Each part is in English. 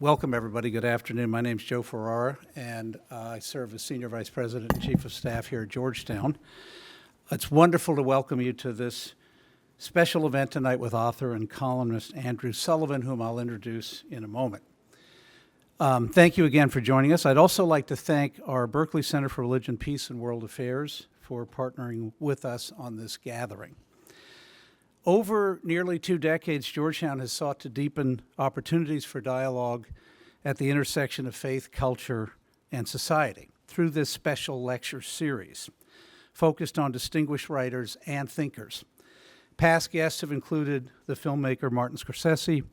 Welcome, everybody. Good afternoon. My name's Joe Ferrara, and I serve as Senior Vice President and Chief of Staff here at Georgetown. It's wonderful to welcome you to this special event tonight with author and columnist Andrew Sullivan, whom I'll introduce in a moment. Thank you again for joining us. I'd also like to thank our Berkley Center for Religion, Peace, and World Affairs for partnering with us on this gathering. Over nearly 2 decades, Georgetown has sought to deepen opportunities for dialogue at the intersection of faith, culture, and society through this special lecture series focused on distinguished writers and thinkers. Past guests have included the filmmaker Martin Scorsese,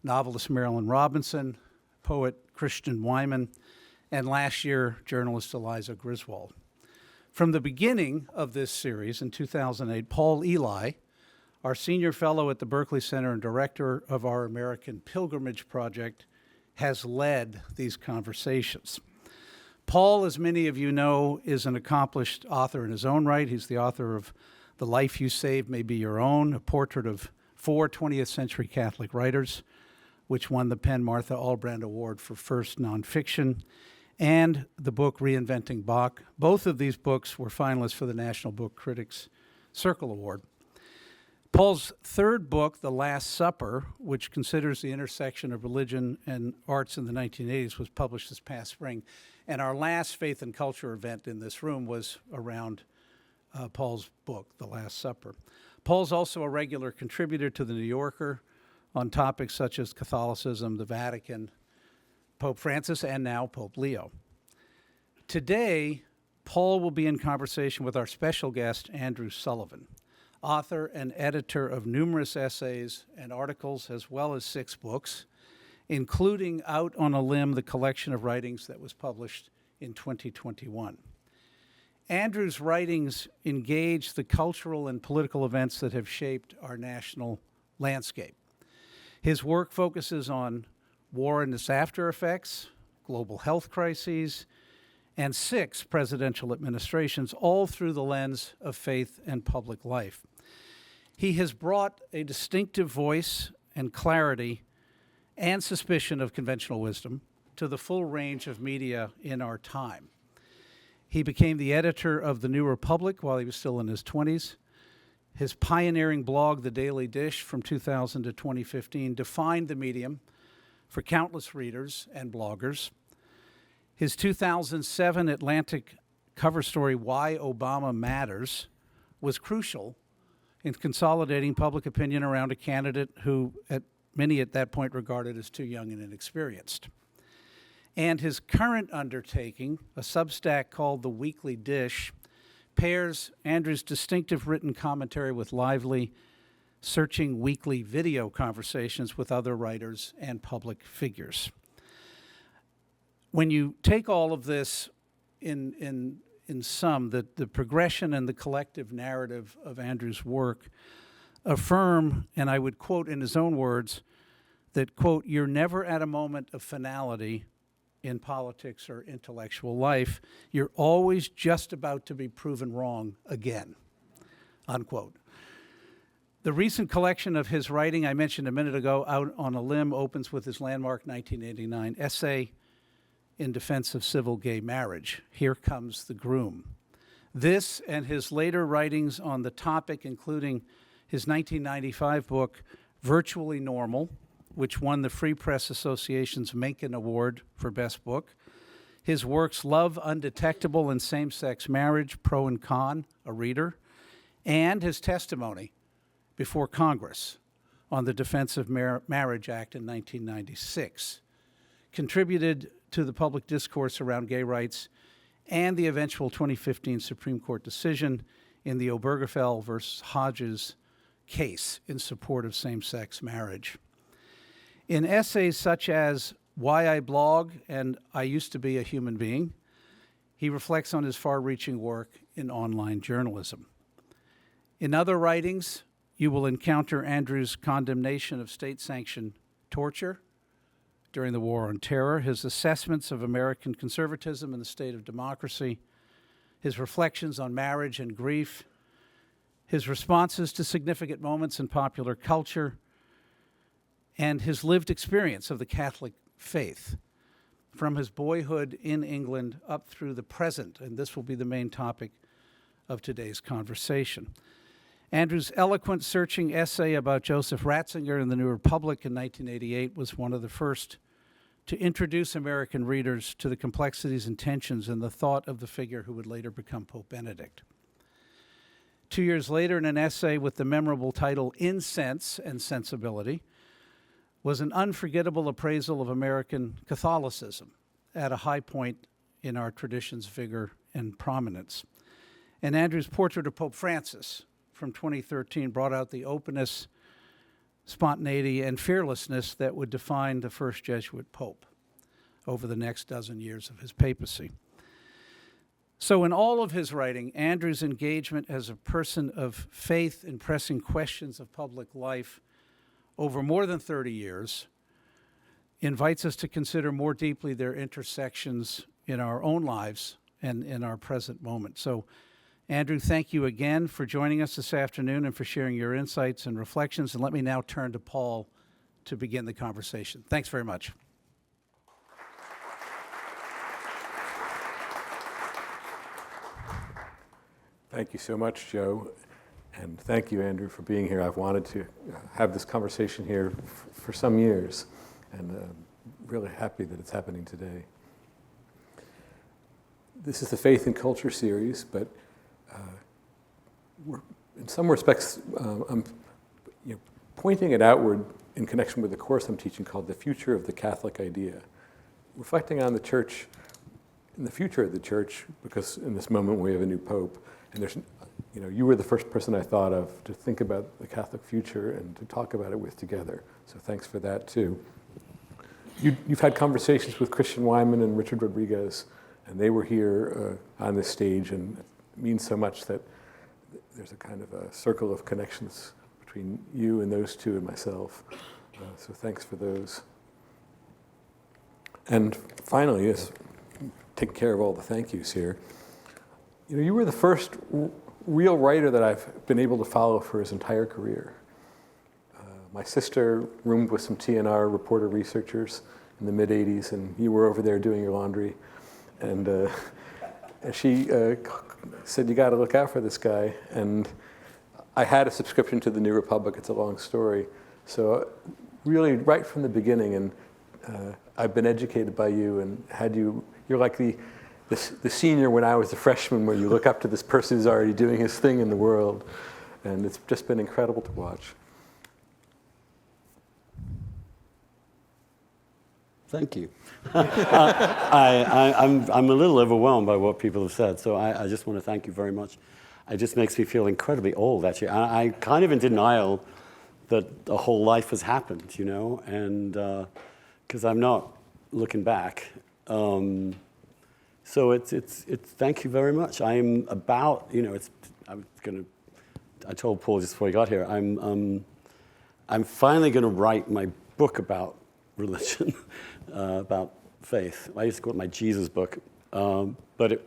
novelist Marilyn Robinson, poet Christian Wyman, and last year, journalist Eliza Griswold. From the beginning of this series in 2008, Paul Elie, our senior fellow at the Berkley Center and director of our American Pilgrimage Project, has led these conversations. Paul, as many of you know, is an accomplished author in his own right. He's the author of The Life You Saved May Be Your Own, a portrait of 4 20th century Catholic writers, which won the Penn Martha Albrand Award for first nonfiction, and the book Reinventing Bach. Both of these books were finalists for the National Book Critics Circle Award. Paul's third book, The Last Supper, which considers the intersection of religion and arts in the 1980s, was published this past spring. And our last faith and culture event in this room was around Paul's book, The Last Supper. Paul's also a regular contributor to The New Yorker on topics such as Catholicism, the Vatican, Pope Francis, and now Pope Leo. Today, Paul will be in conversation with our special guest, Andrew Sullivan, author and editor of numerous essays and articles, as well as 6 books, including Out on a Limb, the collection of writings that was published in 2021. Andrew's writings engage the cultural and political events that have shaped our national landscape. His work focuses on war and its after effects, global health crises, and 6 presidential administrations, all through the lens of faith and public life. He has brought a distinctive voice and clarity and suspicion of conventional wisdom to the full range of media in our time. He became the editor of The New Republic while he was still in his 20s. His pioneering blog, The Daily Dish, from 2000 to 2015, defined the medium for countless readers and bloggers. His 2007 Atlantic cover story, Why Obama Matters, was crucial in consolidating public opinion around a candidate who many at that point regarded as too young and inexperienced. And his current undertaking, a Substack called The Weekly Dish, pairs Andrew's distinctive written commentary with lively, searching weekly video conversations with other writers and public figures. When you take all of this in sum, the progression and the collective narrative of Andrew's work affirm, and I would quote in his own words, that, quote, "You're never at a moment of finality in politics or intellectual life. You're always just about to be proven wrong again," unquote. The recent collection of his writing I mentioned a minute ago, Out on a Limb, opens with his landmark 1989 essay in defense of civil gay marriage, Here Comes the Groom. This and his later writings on the topic, including his 1995 book, Virtually Normal, which won the Free Press Association's Mencken Award for Best Book, his works Love Undetectable and Same-Sex Marriage, Pro and Con, a Reader, and his testimony before Congress on the Defense of Marriage Act in 1996, contributed to the public discourse around gay rights and the eventual 2015 Supreme Court decision in the Obergefell versus Hodges case in support of same-sex marriage. In essays such as Why I Blog and I Used to Be a Human Being, he reflects on his far-reaching work in online journalism. In other writings, you will encounter Andrew's condemnation of state-sanctioned torture during the War on Terror, his assessments of American conservatism and the state of democracy, his reflections on marriage and grief, his responses to significant moments in popular culture, and his lived experience of the Catholic faith, from his boyhood in England up through the present, and this will be the main topic of today's conversation. Andrew's eloquent, searching essay about Joseph Ratzinger in the New Republic in 1988 was one of the first to introduce American readers to the complexities and tensions in the thought of the figure who would later become Pope Benedict. 2 years later, in an essay with the memorable title In Sense and Sensibility, was an unforgettable appraisal of American Catholicism at a high point in our tradition's vigor and prominence. And Andrew's portrait of Pope Francis from 2013 brought out the openness, spontaneity, and fearlessness that would define the first Jesuit pope over the next dozen years of his papacy. So in all of his writing, Andrew's engagement as a person of faith in pressing questions of public life over more than 30 years invites us to consider more deeply their intersections in our own lives and in our present moment. So, Andrew, thank you again for joining us this afternoon and for sharing your insights and reflections. And let me now turn to Paul to begin the conversation. Thanks very much. Thank you so much, Joe. And thank you, Andrew, for being here. I've wanted to have this conversation here for some years, and really happy that it's happening today. This is the Faith and Culture series, but we're, in some respects, I'm pointing it outward in connection with the course I'm teaching called The Future of the Catholic Idea, reflecting on the Church and the future of the Church, because in this moment we have a new Pope, and there's, you were the first person I thought of to think about the Catholic future and to talk about it with together. So thanks for that too. You've had conversations with Christian Wyman and Richard Rodriguez, and they were here on this stage, and it means so much that there's a kind of a circle of connections between you and those two and myself. So thanks for those. And finally, yes, taking care of all the thank yous here. You were the first real writer that I've been able to follow for his entire career. My sister roomed with some TNR reporter researchers in the mid-'80s, and you were over there doing your laundry. And she said, you got to look out for this guy. And I had a subscription to the New Republic. It's a long story. So really, right from the beginning, and I've been educated by you and had you, you're like the senior when I was a freshman, where you look up to this person who's already doing his thing in the world. And it's just been incredible to watch. Thank you. I'm a little overwhelmed by what people have said, so I just want to thank you very much. It just makes me feel incredibly old, actually. I kind of in denial that a whole life has happened, and because I'm not looking back. So it's thank you very much. I'm about, I told Paul just before he got here, I'm finally going to write my book about religion, about faith. I used to call it my Jesus book, but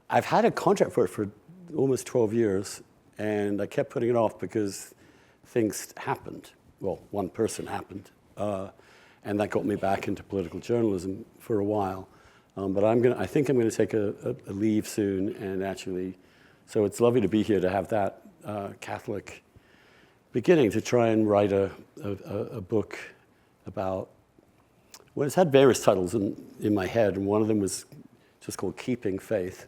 I've had a contract for it for almost 12 years, and I kept putting it off because things happened. Well, one person happened, and that got me back into political journalism for a while. But I think I'm going to take a leave soon, and actually, so it's lovely to be here to have that Catholic beginning to try and write a book about, well, it's had various titles in my head, and one of them was just called Keeping Faith.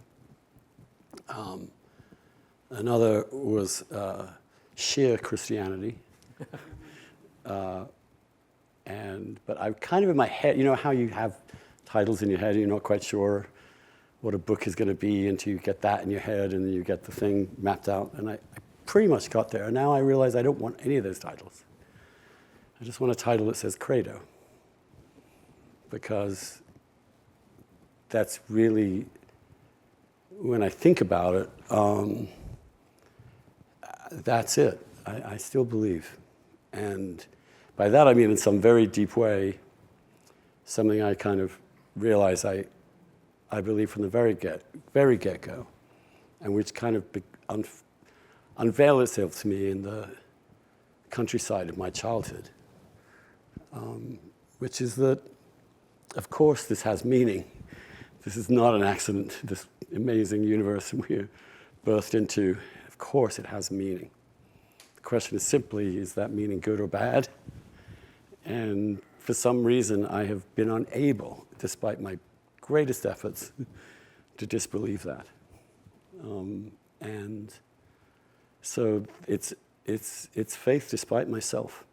Another was Sheer Christianity. But I kind of in my head, how you have titles in your head, and you're not quite sure what a book is going to be until you get that in your head, and then you get the thing mapped out. And I pretty much got there. And now I realize I don't want any of those titles. I just want a title that says Credo, because that's really, when I think about it, that's it. I still believe. And by that I mean in some very deep way, something I kind of realize I believe from the very get-go, and which kind of unveiled itself to me in the countryside of my childhood, which is that of course this has meaning. This is not an accident, this amazing universe we're birthed into. Of course it has meaning. The question is simply, is that meaning good or bad? And for some reason, I have been unable, despite my greatest efforts, to disbelieve that. And so it's faith despite myself,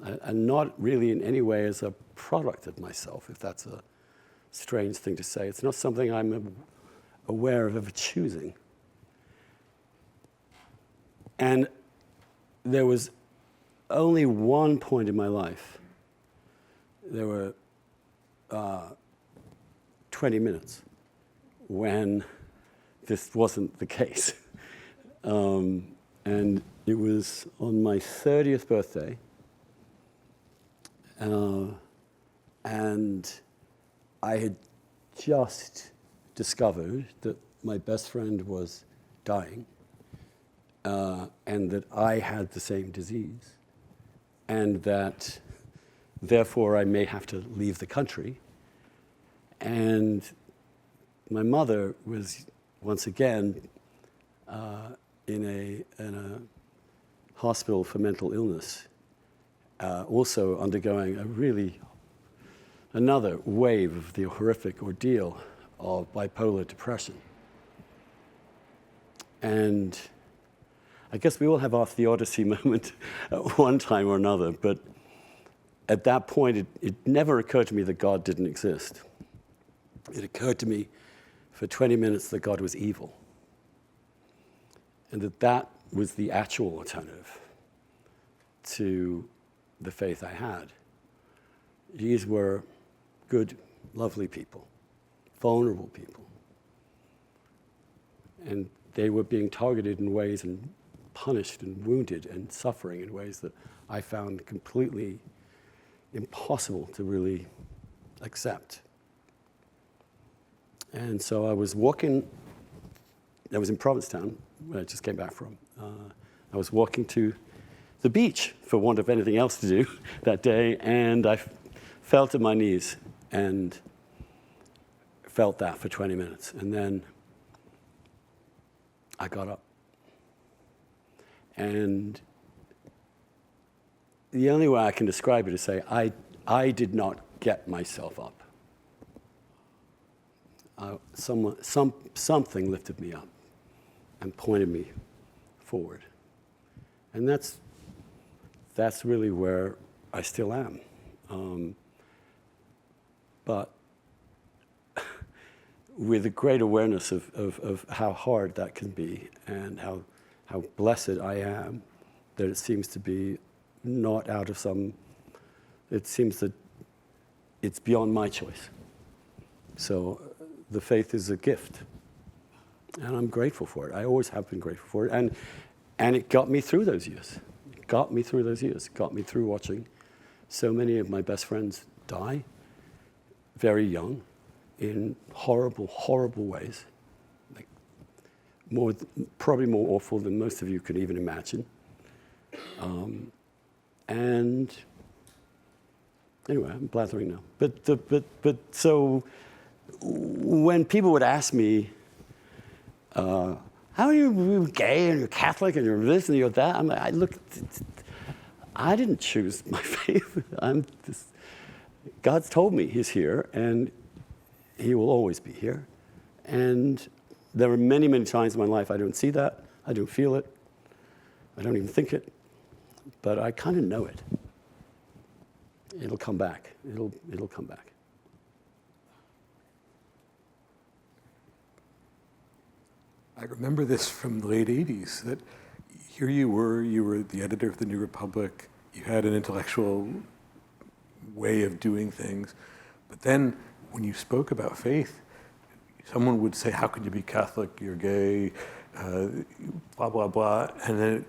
and not really in any way as a product of myself, if that's a strange thing to say. It's not something I'm aware of ever choosing. And there was only one point in my life, there were 20 minutes when this wasn't the case. And it was on my 30th birthday. And I had just discovered that my best friend was dying, and that I had the same disease, and that therefore I may have to leave the country. And my mother was once again in a hospital for mental illness, also undergoing another wave of the horrific ordeal of bipolar depression. And I guess we all have our theodicy moment at one time or another, but at that point, it never occurred to me that God didn't exist. It occurred to me for 20 minutes that God was evil, and that was the actual alternative to the faith I had. These were good, lovely people, vulnerable people. And they were being targeted in ways and punished and wounded and suffering in ways that I found completely impossible to really accept. And so I was walking, I was in Provincetown, where I just came back from. I was walking to the beach for want of anything else to do that day, and I fell to my knees and felt that for 20 minutes. And then I got up. And the only way I can describe it is say, I did not get myself up. Something lifted me up and pointed me forward. And that's really where I still am. But with a great awareness of how hard that can be and how blessed I am, that it seems to be not out of it seems that it's beyond my choice. So the faith is a gift, and I'm grateful for it. I always have been grateful for it, and it got me through those years. It got me through watching so many of my best friends die very young in horrible, horrible ways, like probably more awful than most of you could even imagine. And anyway, I'm blathering now. But so when people would ask me, how are you gay and you're Catholic and you're this and you're that? I'm like, I didn't choose my faith. God's told me he's here, and he will always be here. And there are many, many times in my life I don't see that, I don't feel it, I don't even think it, but I kind of know it. It'll come back. It'll come back. I remember this from the late 80s, that here you were the editor of the New Republic, you had an intellectual way of doing things, but then when you spoke about faith, someone would say, how can you be Catholic, you're gay, blah, blah, blah, and then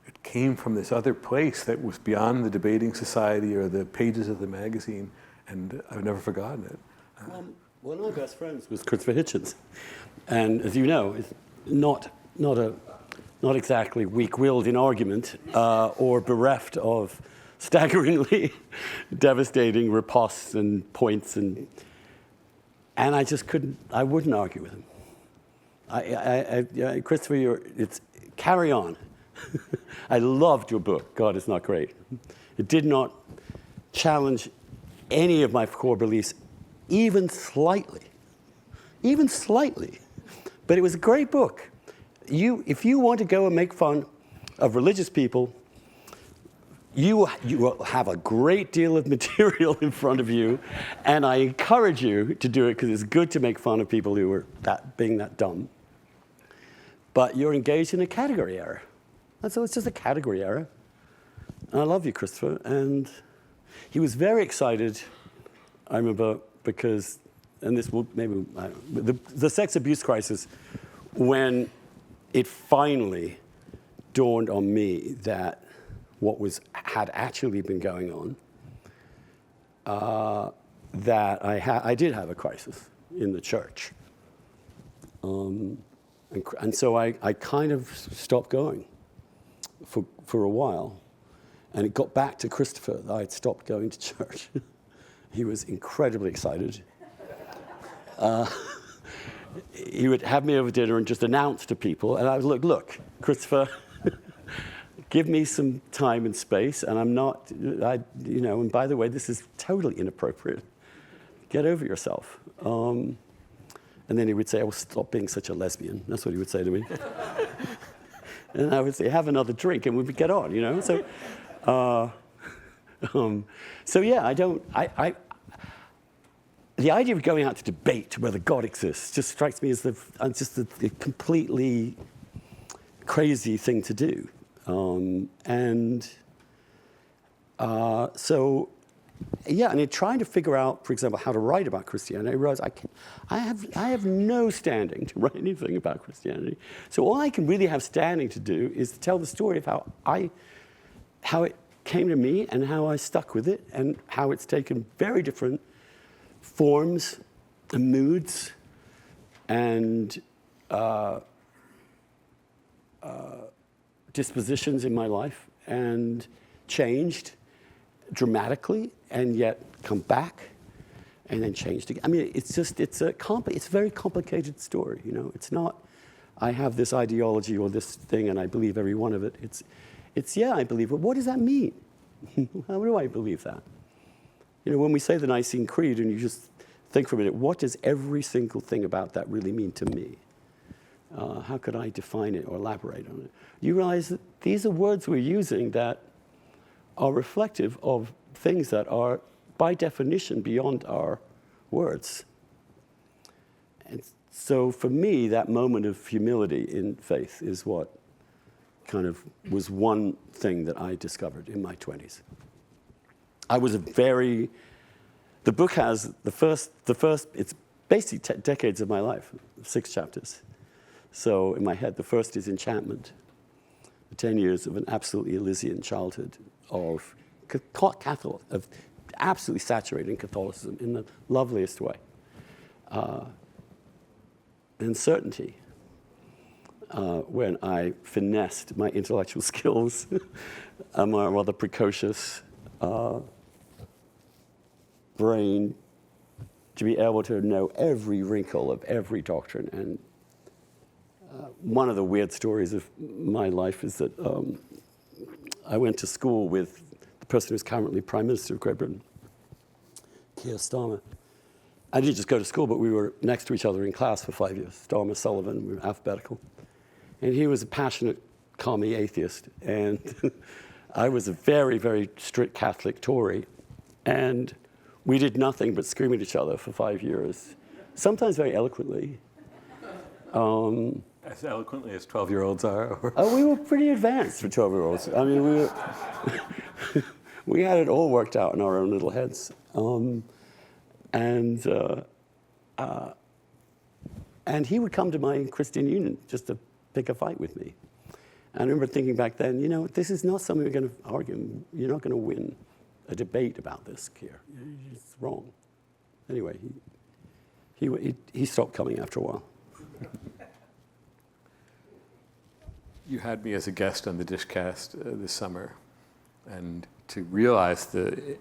it came from this other place that was beyond the debating society or the pages of the magazine, and I've never forgotten it. One of my best friends was Christopher Hitchens, and as you know, it's not exactly weak-willed in argument or bereft of staggeringly devastating riposts and points, and I just couldn't. I wouldn't argue with him. Christopher, it's carry on. I loved your book, God is Not Great. It did not challenge any of my core beliefs, even slightly. Even slightly. But it was a great book. If you want to go and make fun of religious people, you will have a great deal of material in front of you, and I encourage you to do it because it's good to make fun of people who are being that dumb. But you're engaged in a category error. And so it's just a category error. And I love you, Christopher. And he was very excited, I remember, because, and this will maybe, the sex abuse crisis, when it finally dawned on me that what had actually been going on, that I did have a crisis in the church. And so I kind of stopped going for a while. And it got back to Christopher that I had stopped going to church. He was incredibly excited. He would have me over dinner and just announce to people. And I was like, look, Christopher, give me some time and space. And I'm not, and by the way, this is totally inappropriate. Get over yourself. And then he would say, oh, stop being such a lesbian. That's what he would say to me. And I would say, have another drink, and we would get on, So, the idea of going out to debate whether God exists just strikes me as just a completely crazy thing to do. And trying to figure out, for example, how to write about Christianity, I realized I have no standing to write anything about Christianity. So all I can really have standing to do is to tell the story of how it came to me and how I stuck with it and how it's taken very different forms and moods and dispositions in my life and changed dramatically and yet come back and then changed again. I mean, it's a very complicated story, It's not, I have this ideology or this thing and I believe every one of it. It's I believe it. What does that mean? How do I believe that? When we say the Nicene Creed and you just think for a minute, what does every single thing about that really mean to me? How could I define it or elaborate on it? You realize that these are words we're using that are reflective of things that are, by definition, beyond our words. And so for me, that moment of humility in faith is what kind of was one thing that I discovered in my 20s. I was the book has the first, it's basically decades of my life, 6 chapters. So in my head, the first is enchantment, 10 years of an absolutely Elysian childhood of absolutely saturated in Catholicism in the loveliest way. And certainty, when I finessed my intellectual skills, my rather precocious brain to be able to know every wrinkle of every doctrine. And one of the weird stories of my life is that I went to school with the person who's currently Prime Minister of Great Britain, Keir Starmer. I didn't just go to school, but we were next to each other in class for 5 years. Starmer, Sullivan, we were alphabetical. And he was a passionate commie atheist. And I was a very, very strict Catholic Tory. And we did nothing but scream at each other for 5 years, sometimes very eloquently. As eloquently as 12-year-olds are? Oh, we were pretty advanced for 12-year-olds. I mean, we had it all worked out in our own little heads. And he would come to my Christian Union just to pick a fight with me. And I remember thinking back then, this is not something we're going to argue. You're not going to win a debate about this, Keir. It's wrong. Anyway, he stopped coming after a while. You had me as a guest on the Dishcast this summer, and to realize the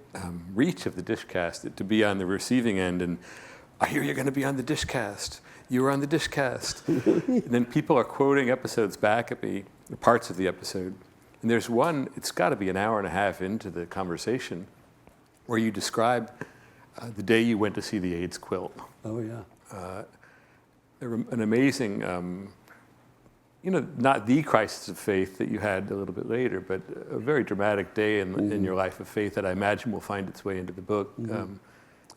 reach of the Dishcast, to be on the receiving end, and I hear you're going to be on the Dishcast. You were on the Dishcast. And then people are quoting episodes back at me, parts of the episode. And there's one, it's got to be an hour and a half into the conversation, where you describe the day you went to see the AIDS quilt. Oh, yeah. An amazing, not the crisis of faith that you had a little bit later, but a very dramatic day in your life of faith that I imagine will find its way into the book.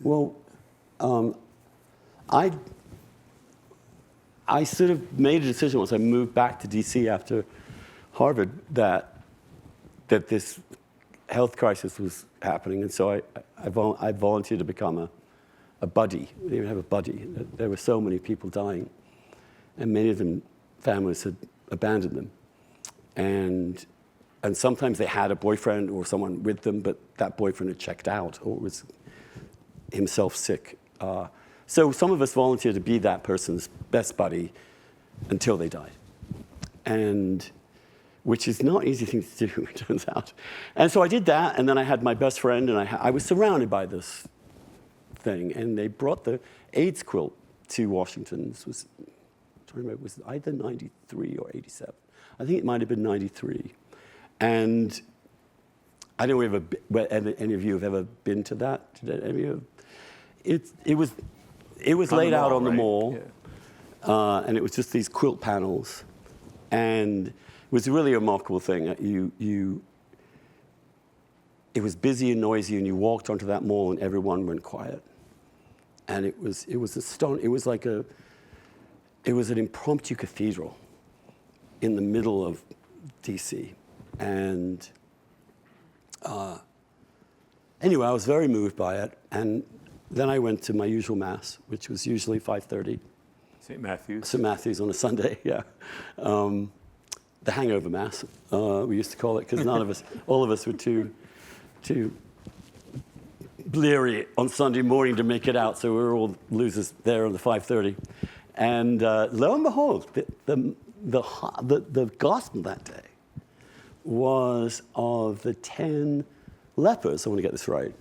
Well, I sort of made a decision once I moved back to D.C. after Harvard that this health crisis was happening, and so I volunteered to become a buddy. We didn't even have a buddy. There were so many people dying, and many of them, families had abandoned them. And sometimes they had a boyfriend or someone with them, but that boyfriend had checked out or was himself sick. So some of us volunteered to be that person's best buddy until they died. And which is not an easy thing to do, it turns out. And so I did that, and then I had my best friend, and I was surrounded by this thing, and they brought the AIDS quilt to Washington. This was, I'm trying to remember, it was either 93 or 87. I think it might have been 93. And I don't know whether any of you have ever been to that. Did any of you? It was laid out on the mall, and it was just these quilt panels, and it was really a remarkable thing. It was busy and noisy, and you walked onto that mall, and everyone went quiet. And it was astonishing. It was an impromptu cathedral in the middle of D.C. And anyway, I was very moved by it. And then I went to my usual mass, which was usually 5:30. St. Matthew's. St. Matthew's on a Sunday, yeah. The hangover mass, we used to call it, because all of us were too bleary on Sunday morning to make it out, so we were all losers there on the 5:30. And lo and behold, the gospel that day was of the 10 lepers, I want to get this right,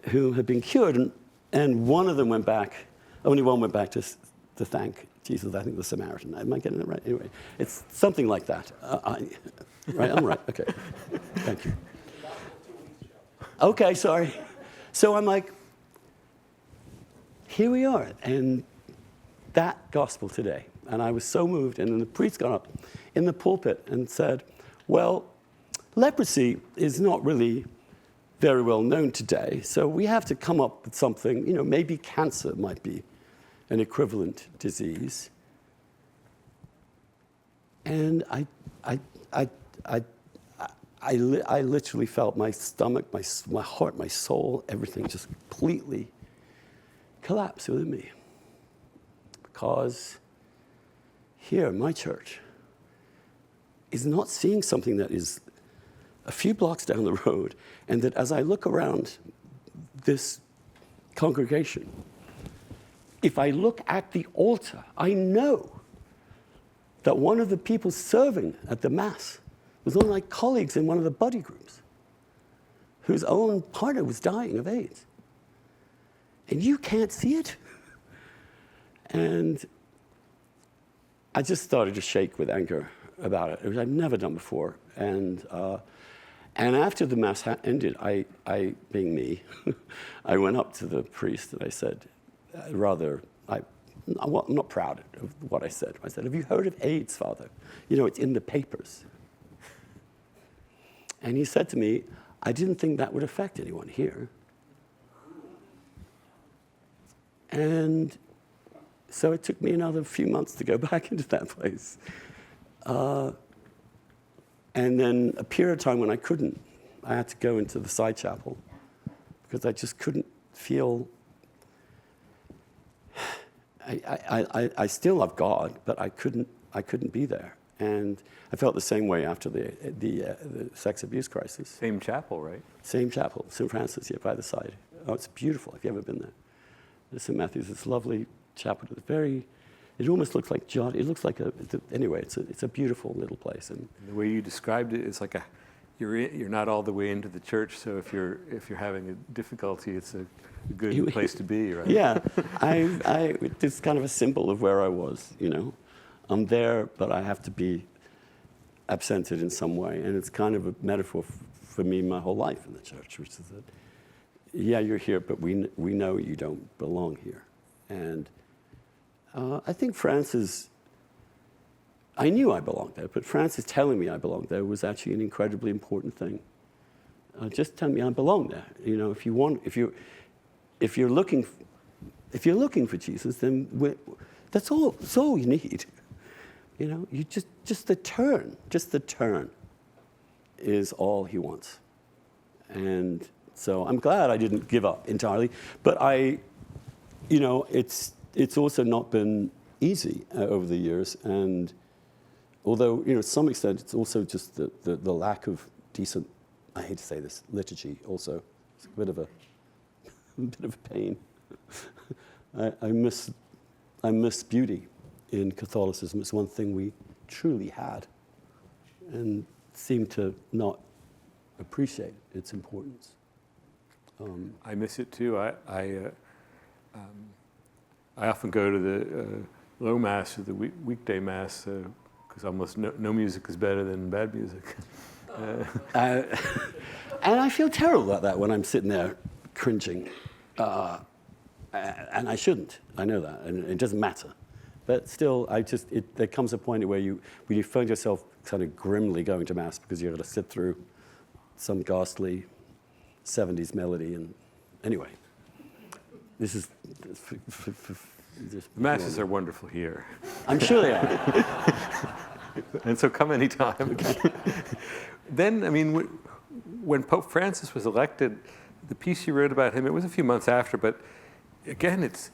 who had been cured, and one of them went back, only one went back to thank Jesus, I think the Samaritan. Am I getting it right? Anyway, it's something like that. Right, I'm right, okay. Thank you. Okay, sorry. So I'm like, here we are, and that gospel today. And I was so moved, and then the priest got up in the pulpit and said, well, leprosy is not really very well known today, so we have to come up with something, maybe cancer might be an equivalent disease. And I literally felt my stomach, my heart, my soul, everything just completely collapse within me. Because here, my church is not seeing something that is a few blocks down the road, and that as I look around this congregation, if I look at the altar, I know that one of the people serving at the Mass was one of my colleagues in one of the buddy groups, whose own partner was dying of AIDS. And you can't see it. And I just started to shake with anger about it, which I'd never done before. And after the Mass ended, I being me, I went up to the priest and I said, I'm not proud of what I said. I said, have you heard of AIDS, Father? It's in the papers. And he said to me, I didn't think that would affect anyone here. And so it took me another few months to go back into that place. And then a period of time when I couldn't. I had to go into the side chapel because I just couldn't feel. I still love God, but I couldn't be there. And I felt the same way after the sex abuse crisis. Same chapel, right? Same chapel, St. Francis, here by the side. Oh, it's beautiful if you've ever been there. St. Matthew's, this lovely chapel. It almost looks like John. It looks like anyway, it's a beautiful little place. And the way you described it is like you're not all the way into the church, so if you're having a difficulty, it's a good place to be, right? Yeah, it's kind of a symbol of where I was, you know. I'm there, but I have to be absented in some way, and it's kind of a metaphor for me my whole life in the church, which is that, yeah, you're here, but we know you don't belong here. And I think Francis, I knew I belonged there, but Francis telling me I belonged there was actually an incredibly important thing. Just tell me I belong there. You know, if you're looking for Jesus, then that's all you need. You know, you just the turn is all he wants. And so I'm glad I didn't give up entirely, but you know, it's also not been easy over the years. And although, you know, to some extent, it's also just the lack of decent, I hate to say this, liturgy also. It's a bit of a pain. I miss beauty in Catholicism. It's one thing we truly had and seem to not appreciate its importance. I miss it too. I often go to the low mass or the weekday mass because almost no music is better than bad music. And I feel terrible about that when I'm sitting there cringing. And I shouldn't. I know that, and it doesn't matter. But still, there comes a point where you find yourself kind of grimly going to mass because you've got to sit through some ghastly 70s melody. And anyway, this is... Masses are wonderful here. I'm sure they are. And so come anytime. Then, I mean, when Pope Francis was elected, the piece you wrote about him, it was a few months after, but again, it's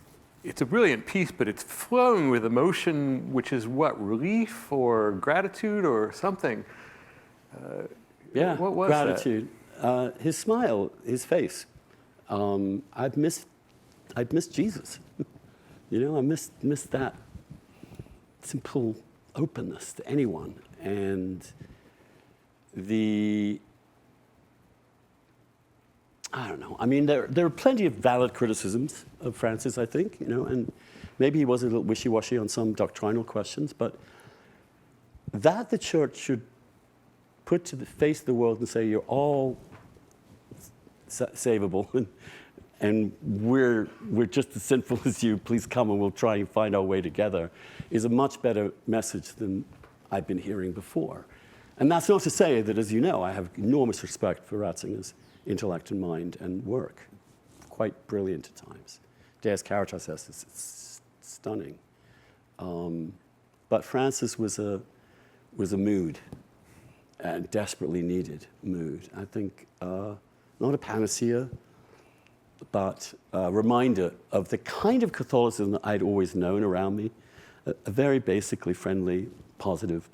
a brilliant piece, but it's flowing with emotion, which is what, relief or gratitude or something? Yeah, what was gratitude. His smile, his face. I'd missed Jesus. You know, I missed that simple openness to anyone. And I don't know. I mean, there are plenty of valid criticisms of Francis, I think, you know, and maybe he was a little wishy-washy on some doctrinal questions, but that the church should put to the face of the world and say, you're all savable, and we're just as sinful as you, please come and we'll try and find our way together, is a much better message than I've been hearing before. And that's not to say that, as you know, I have enormous respect for Ratzinger's intellect and mind and work. Quite brilliant at times. Deus Caritas is stunning. But Francis was a mood, a desperately needed mood. I think not a panacea, but a reminder of the kind of Catholicism that I'd always known around me, a very basically friendly, positive,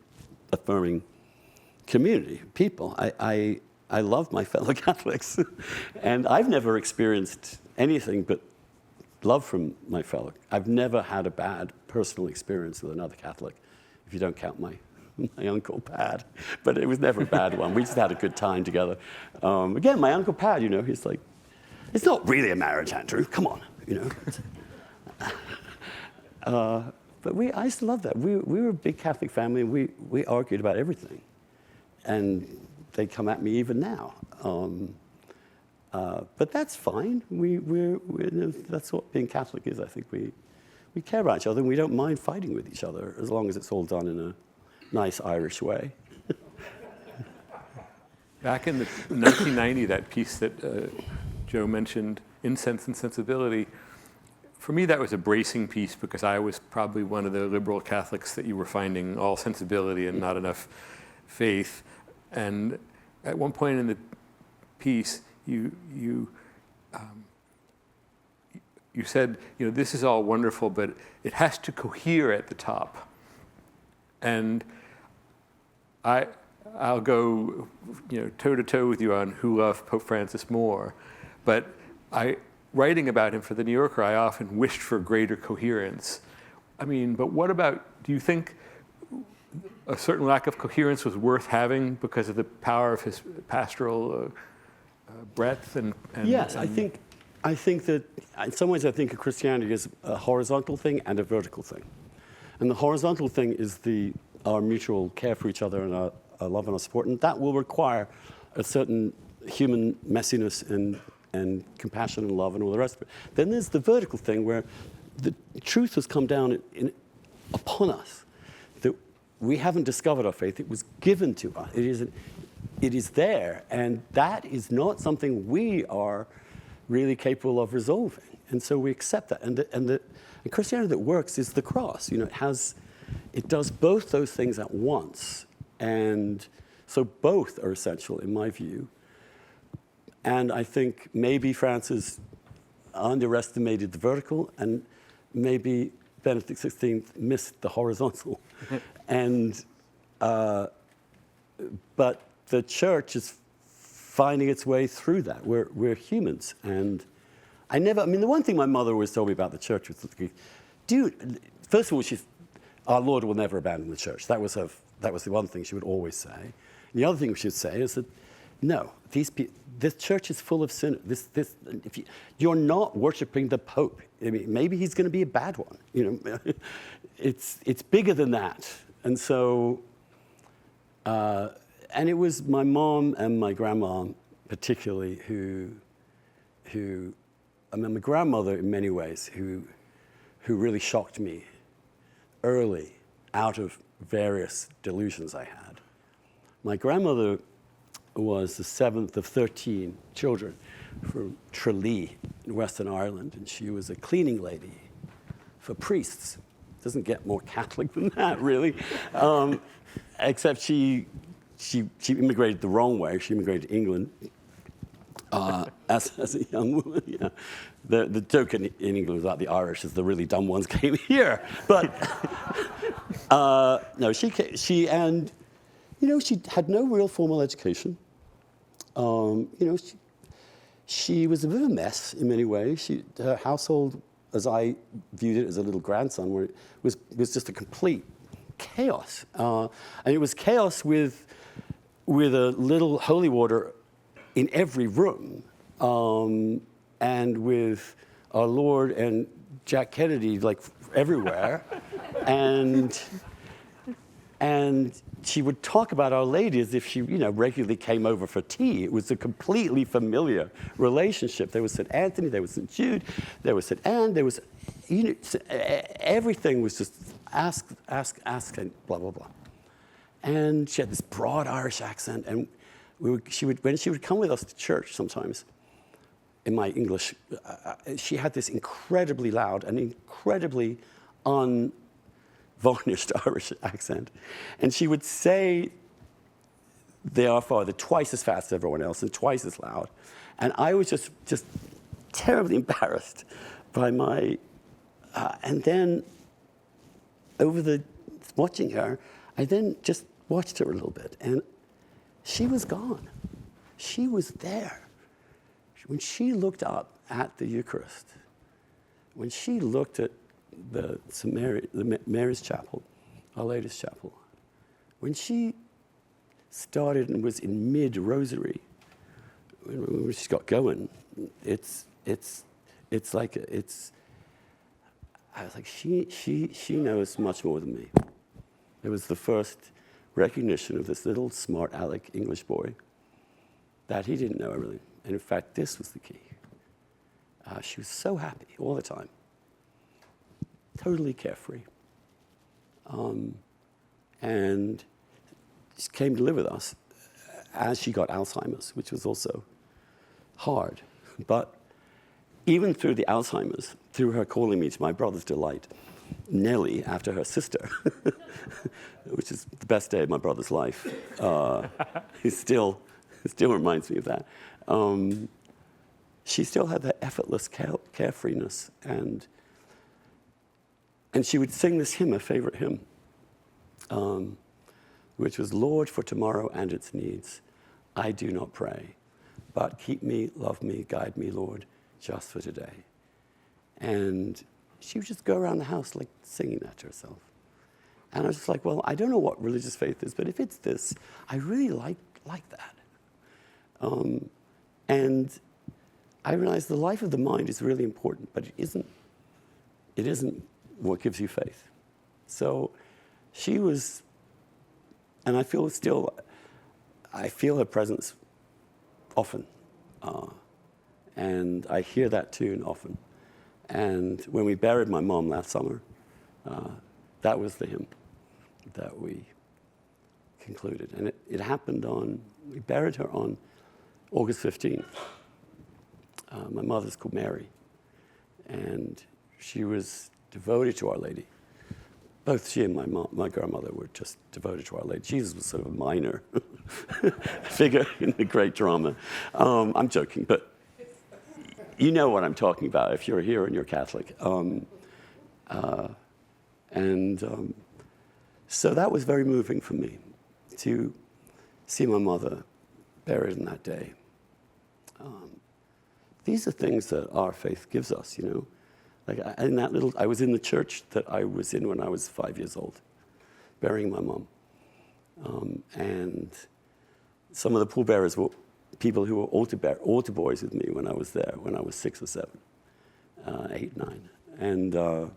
affirming community, people. I love my fellow Catholics, and I've never experienced anything but love from my fellow. I've never had a bad personal experience with another Catholic, if you don't count my Uncle Pad, but it was never a bad one. We just had a good time together. Again, my Uncle Pad, you know, he's like, it's not really a marriage, Andrew, come on, you know. But I used to love that. We were a big Catholic family, and we argued about everything. And they come at me even now. But that's fine. That's what being Catholic is. I think we care about each other, and we don't mind fighting with each other as long as it's all done in a nice Irish way. Back in 1990, that piece that Joe mentioned, Incense and Sensibility, for me that was a bracing piece because I was probably one of the liberal Catholics that you were finding all sensibility and not enough faith. And at one point in the piece, you said, you know, this is all wonderful, but it has to cohere at the top. And I'll go, you know, toe to toe with you on who loved Pope Francis more, but writing about him for the New Yorker, I often wished for greater coherence. I mean, but what about? Do you think a certain lack of coherence was worth having because of the power of his pastoral breadth and Yes, I think that in some ways I think of Christianity as a horizontal thing and a vertical thing. And the horizontal thing is our mutual care for each other and our love and our support, and that will require a certain human messiness and compassion and love and all the rest of it. Then there's the vertical thing where the truth has come down upon us, that we haven't discovered our faith. It was given to us. It is there, and that is not something we are really capable of resolving. And so we accept that. And Christianity that works is the cross. You know, it does both those things at once. And so both are essential in my view. And I think maybe Francis underestimated the vertical, and maybe Benedict XVI missed the horizontal. And but the church is finding its way through that. We're humans, and I mean, the one thing my mother always told me about the church was, dude, first of all, our Lord will never abandon the church. That was the one thing she would always say. And the other thing she would say is that, no, this church is full of sinners. You're not worshiping the Pope. I mean, maybe he's going to be a bad one. You know, it's bigger than that. And so, and it was my mom and my grandma particularly who I mean, my grandmother in many ways who really shocked me early out of various delusions I had. My grandmother was the 7th of 13 children from Tralee in Western Ireland, and she was a cleaning lady for priests. Doesn't get more Catholic than that, really. Except she immigrated the wrong way. She immigrated to England as a young woman. Yeah. The joke in England was about the Irish is the really dumb ones came here. But no, she and you know, she had no real formal education. You know, she was a bit of a mess in many ways. Her household, as I viewed it as a little grandson, where it was just a complete chaos, and it was chaos with a little holy water in every room, and with our Lord and Jack Kennedy like everywhere, and she would talk about Our Lady as if she, you know, regularly came over for tea. It was a completely familiar relationship. There was St. Anthony, there was St. Jude, there was St. Anne, there was, you know, everything was just ask, and blah, blah, blah. And she had this broad Irish accent, and when she would come with us to church sometimes, in my English, she had this incredibly loud and incredibly unvarnished Irish accent. And she would say the Our Father twice as fast as everyone else and twice as loud. And I was just terribly embarrassed by my, and then watching her, I then just watched her a little bit, and she was gone. She was there. When she looked up at the Eucharist, when she looked at the Mary's Chapel, Our Lady's Chapel, when she started and was in mid-rosary, when she got going, I was like, she knows much more than me. It was the first recognition of this little smart aleck English boy that he didn't know everything. And in fact, this was the key. She was so happy all the time, totally carefree. And she came to live with us as she got Alzheimer's, which was also hard. But even through the Alzheimer's, through her calling me to my brother's delight, Nellie, after her sister, which is the best day of my brother's life. It still reminds me of that. She still had that effortless carefreeness, and she would sing this hymn, a favorite hymn, which was, Lord, for tomorrow and its needs, I do not pray, but keep me, love me, guide me, Lord, just for today. And she would just go around the house like singing that to herself. And I was just like, well, I don't know what religious faith is, but if it's this, I really like that. And I realized the life of the mind is really important, but it isn't what gives you faith. So she was, and I feel her presence often. And I hear that tune often. And when we buried my mom last summer, that was the hymn that we concluded. And it happened we buried her on August 15th. My mother's called Mary, and she was devoted to Our Lady. Both she and my grandmother were just devoted to Our Lady. Jesus was sort of a minor figure in the great drama. I'm joking, but you know what I'm talking about if you're here and you're Catholic. So that was very moving for me to see my mother buried in that day. These are things that our faith gives us, you know. Like I was in the church that I was in when I was 5 years old, burying my mom. And some of the pallbearers were people who were altar boys with me when I was there, when I was 6 or 7, 8, 9. And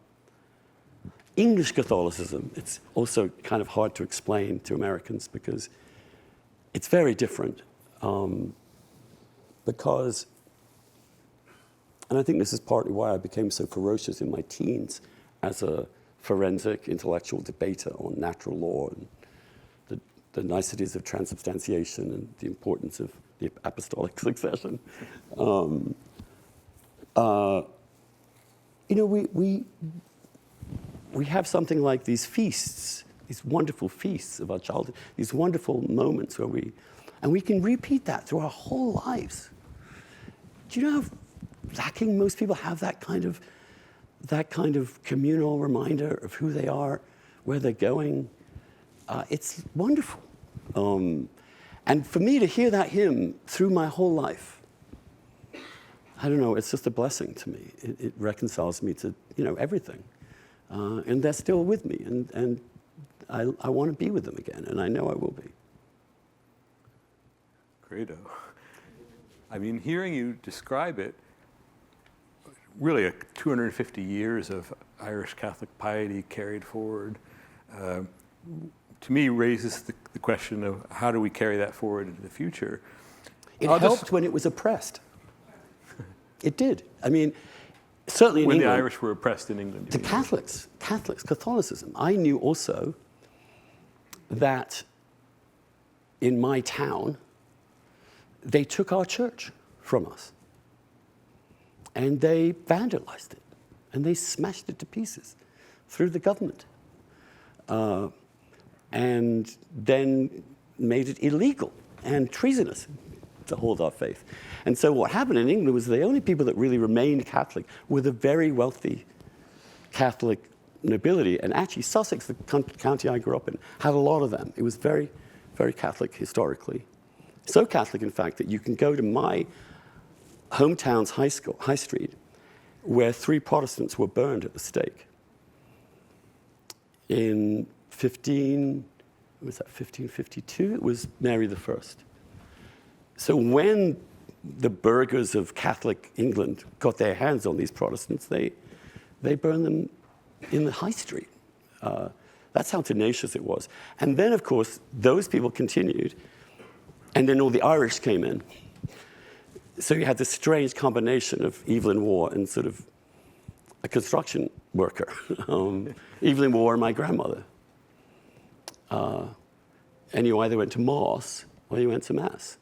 English Catholicism, it's also kind of hard to explain to Americans because it's very different. Because, and I think this is partly why I became so ferocious in my teens as a forensic intellectual debater on natural law and the niceties of transubstantiation and the importance of the apostolic succession. You know, we have something like these feasts, these wonderful feasts of our childhood, these wonderful moments where we can repeat that through our whole lives. Do you know how lacking most people have that kind of communal reminder of who they are, where they're going? It's wonderful. And for me to hear that hymn through my whole life, I don't know, it's just a blessing to me. It reconciles me to, you know, everything. And they're still with me, and I want to be with them again, and I know I will be. Credo. I mean, hearing you describe it, really 250 years of Irish Catholic piety carried forward, to me raises the question of how do we carry that forward into the future? It helped when it was oppressed. It did. I mean, certainly in England. When the England, Irish were oppressed in England. the Catholicism. I knew also that in my town, they took our church from us. And they vandalized it. And they smashed it to pieces through the government. And then made it illegal and treasonous to hold our faith. And so what happened in England was the only people that really remained Catholic were the very wealthy Catholic nobility. And actually Sussex, the county I grew up in, had a lot of them. It was very, very Catholic historically. So Catholic, in fact, that you can go to my hometown's high street, where 3 Protestants were burned at the stake. In 1552, it was Mary I. So when the burghers of Catholic England got their hands on these Protestants, they burned them in the high street. That's how tenacious it was. And then, of course, those people continued, and then all the Irish came in. So you had this strange combination of Evelyn Waugh and sort of a construction worker. Evelyn Waugh and my grandmother. And you either went to Mass or you went to Mass.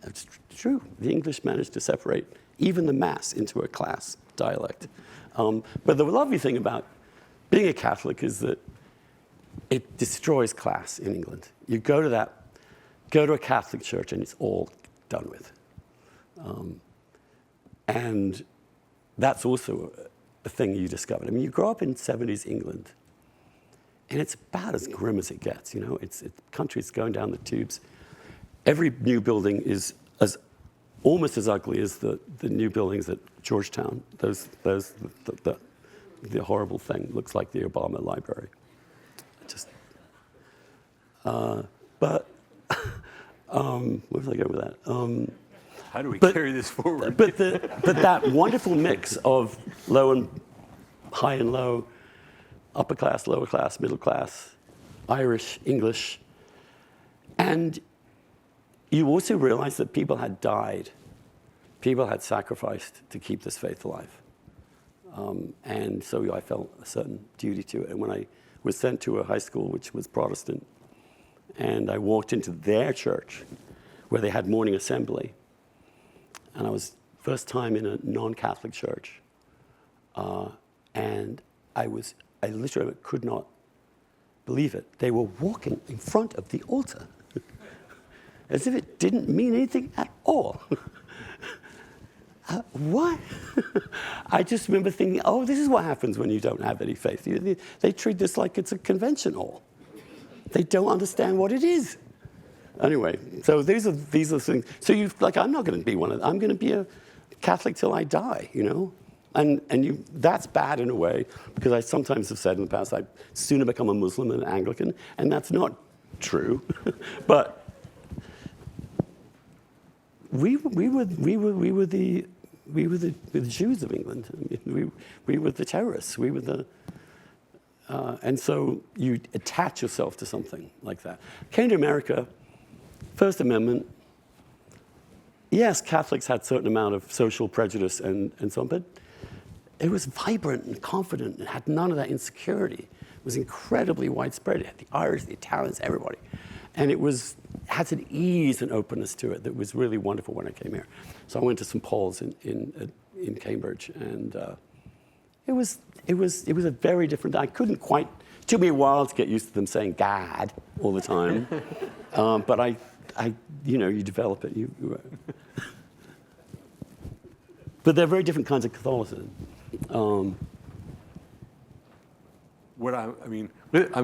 It's true. The English managed to separate even the Mass into a class dialect. But the lovely thing about being a Catholic is that it destroys class in England. You go to a Catholic church and it's all done with. And that's also a thing you discovered. I mean, you grow up in 70s England, and it's about as grim as it gets, you know? The country's going down the tubes. Every new building is almost as ugly as the new buildings at Georgetown, the the horrible thing. Looks like the Obama library. Just, but where was I going with that? How do we carry this forward? But that wonderful mix of high and low, upper class, lower class, middle class, Irish, English, and you also realize that people had died, people had sacrificed to keep this faith alive. And so I felt a certain duty to it. And when I was sent to a high school which was Protestant, and I walked into their church where they had morning assembly, and I was first time in a non-Catholic church, and I literally could not believe it. They were walking in front of the altar as if it didn't mean anything at all. What? I just remember thinking, oh, this is what happens when you don't have any faith. They treat this like it's a convention hall. They don't understand what it is. Anyway, so these are things. So I'm not going to be one of them. I'm going to be a Catholic till I die, you know? And that's bad in a way, because I sometimes have said in the past I'd sooner become a Muslim than an Anglican, and that's not true. But we were the Jews of England. I mean, we were the terrorists. We were the and so you attach yourself to something like that. Came to America, First Amendment. Yes, Catholics had a certain amount of social prejudice and so on, but it was vibrant and confident and had none of that insecurity. It was incredibly widespread. It had the Irish, the Italians, everybody. And it had an ease and openness to it that was really wonderful when I came here. So I went to St. Paul's in Cambridge, and it was a very different. It took me a while to get used to them saying God all the time, but you develop it. But they're very different kinds of Catholicism. I'm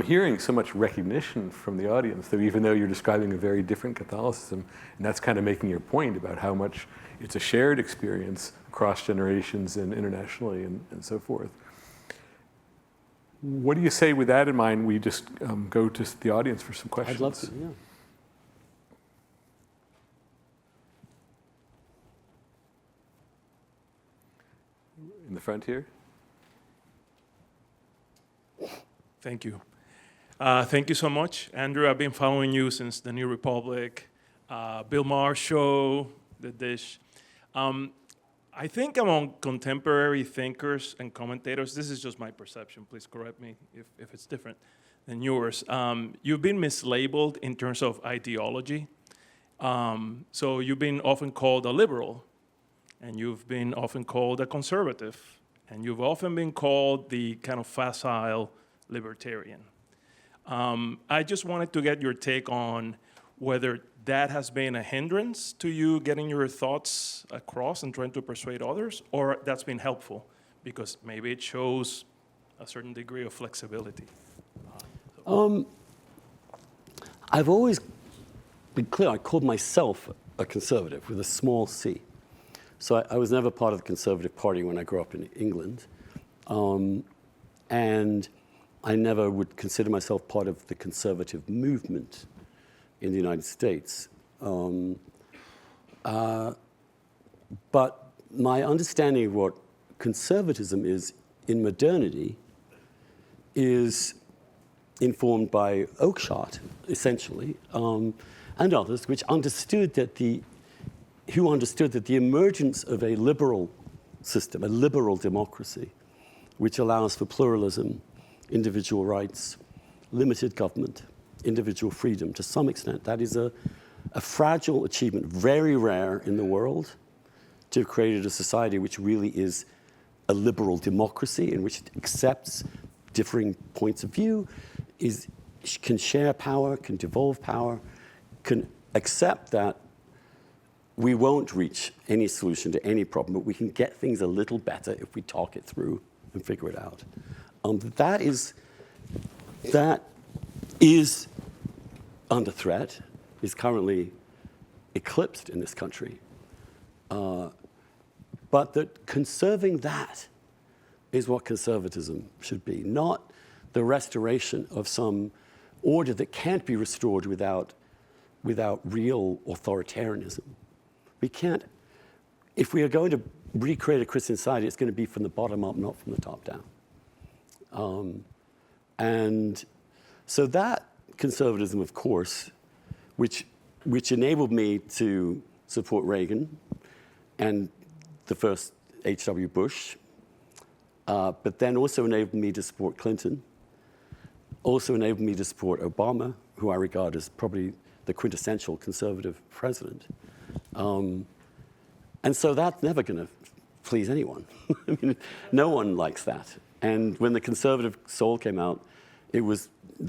hearing so much recognition from the audience that even though you're describing a very different Catholicism, and that's kind of making your point about how much it's a shared experience across generations and internationally and so forth. What do you say with that in mind? We just go to the audience for some questions. I'd love to, yeah. In the front here. Thank you. Thank you so much, Andrew. I've been following you since the New Republic, Bill Maher show, The Dish. I think among contemporary thinkers and commentators, this is just my perception, please correct me if it's different than yours, you've been mislabeled in terms of ideology. So you've been often called a liberal, and you've been often called a conservative, and you've often been called the kind of facile libertarian. I just wanted to get your take on whether that has been a hindrance to you getting your thoughts across and trying to persuade others, or that's been helpful because maybe it shows a certain degree of flexibility. I've always been clear, I called myself a conservative with a small c. So I was never part of the Conservative Party when I grew up in England. And I never would consider myself part of the conservative movement in the United States. But my understanding of what conservatism is in modernity is informed by Oakeshott, essentially, and others, who understood that the emergence of a liberal system, a liberal democracy, which allows for pluralism, individual rights, limited government, individual freedom, to some extent, that is a fragile achievement, very rare in the world, to have created a society which really is a liberal democracy in which it accepts differing points of view, can share power, can devolve power, can accept that we won't reach any solution to any problem, but we can get things a little better if we talk it through and figure it out. That is under threat, is currently eclipsed in this country. But that conserving that is what conservatism should be, not the restoration of some order that can't be restored without real authoritarianism. We can't, if we are going to recreate a Christian society, it's going to be from the bottom up, not from the top down. And so that conservatism, of course, which enabled me to support Reagan and the first H.W. Bush, but then also enabled me to support Clinton, also enabled me to support Obama, who I regard as probably the quintessential conservative president. And so that's never going to please anyone. I mean, no one likes that. And when the conservative soul came out, they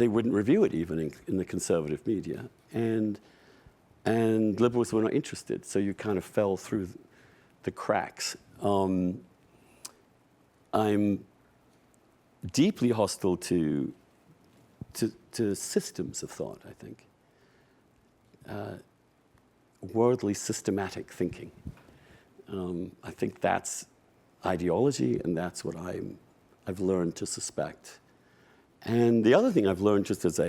wouldn't review it even in the conservative media. And liberals were not interested, so you kind of fell through the cracks. I'm deeply hostile to systems of thought, I think. Worldly systematic thinking. I think that's ideology, and that's what I've learned to suspect. And the other thing I've learned just as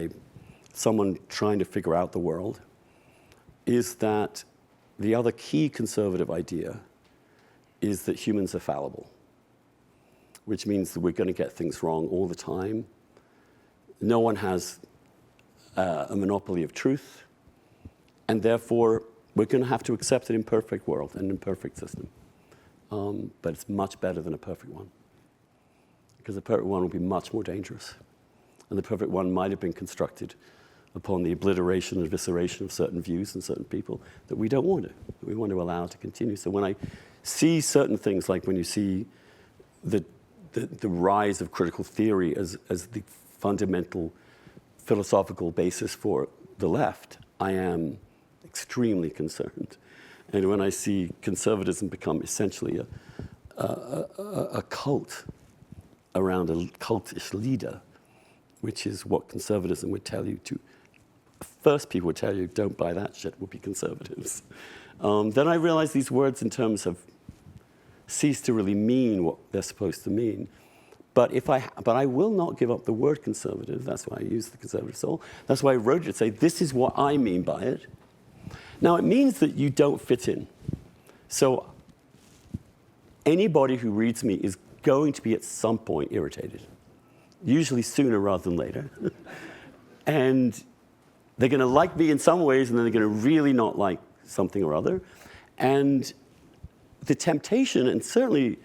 someone trying to figure out the world is that the other key conservative idea is that humans are fallible, which means that we're going to get things wrong all the time. No one has a monopoly of truth, and therefore we're going to have to accept an imperfect world, an imperfect system. But it's much better than a perfect one, because a perfect one will be much more dangerous. And the perfect one might have been constructed upon the obliteration and evisceration of certain views and certain people that we don't want to. We want to allow to continue. So when I see certain things, like when you see the rise of critical theory as the fundamental philosophical basis for the left, I am extremely concerned. And when I see conservatism become essentially a cult around a cultish leader, which is what conservatism would tell you to. First, people would tell you, don't buy that shit, we'll be conservatives. Then I realized these words in terms have ceased to really mean what they're supposed to mean. But I will not give up the word conservative. That's why I use the conservative soul. That's why I wrote it to say, this is what I mean by it. Now, it means that you don't fit in. So anybody who reads me is going to be at some point irritated, usually sooner rather than later. And they're going to like me in some ways, and then they're going to really not like something or other. And the temptation, and certainly,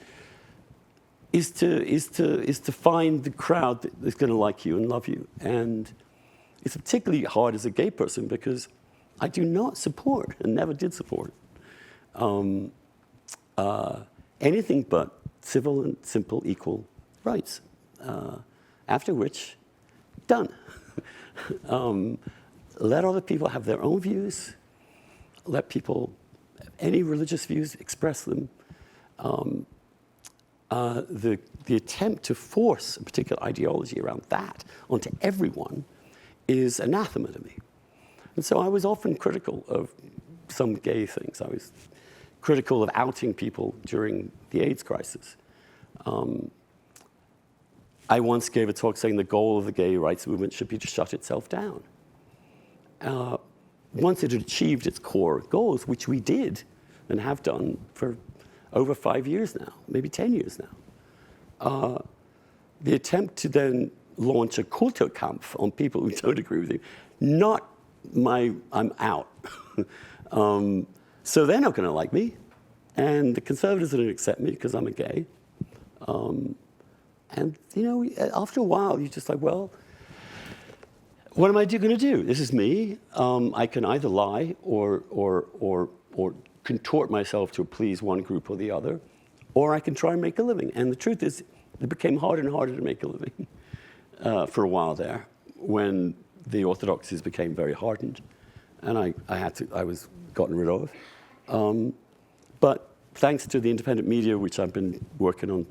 is to find the crowd that's going to like you and love you. And it's particularly hard as a gay person, because I do not support, and never did support, anything but civil and simple equal rights. After which, done. Let other people have their own views. Let people, any religious views, express them. The attempt to force a particular ideology around that onto everyone is anathema to me. And so I was often critical of some gay things. I was critical of outing people during the AIDS crisis. I once gave a talk saying the goal of the gay rights movement should be to shut itself down. Once it had achieved its core goals, which we did and have done for over 5 years now, maybe 10 years now, the attempt to then launch a Kulturkampf on people who don't agree with you, I'm out. So they're not going to like me, and the conservatives are going to accept me because I'm a gay. And, after a while, you're just like, well, what am I going to do? This is me. I can either lie or contort myself to please one group or the other, or I can try and make a living. And the truth is, it became harder and harder to make a living for a while there, when the orthodoxies became very hardened, and I was gotten rid of. But thanks to the independent media, which I've been working on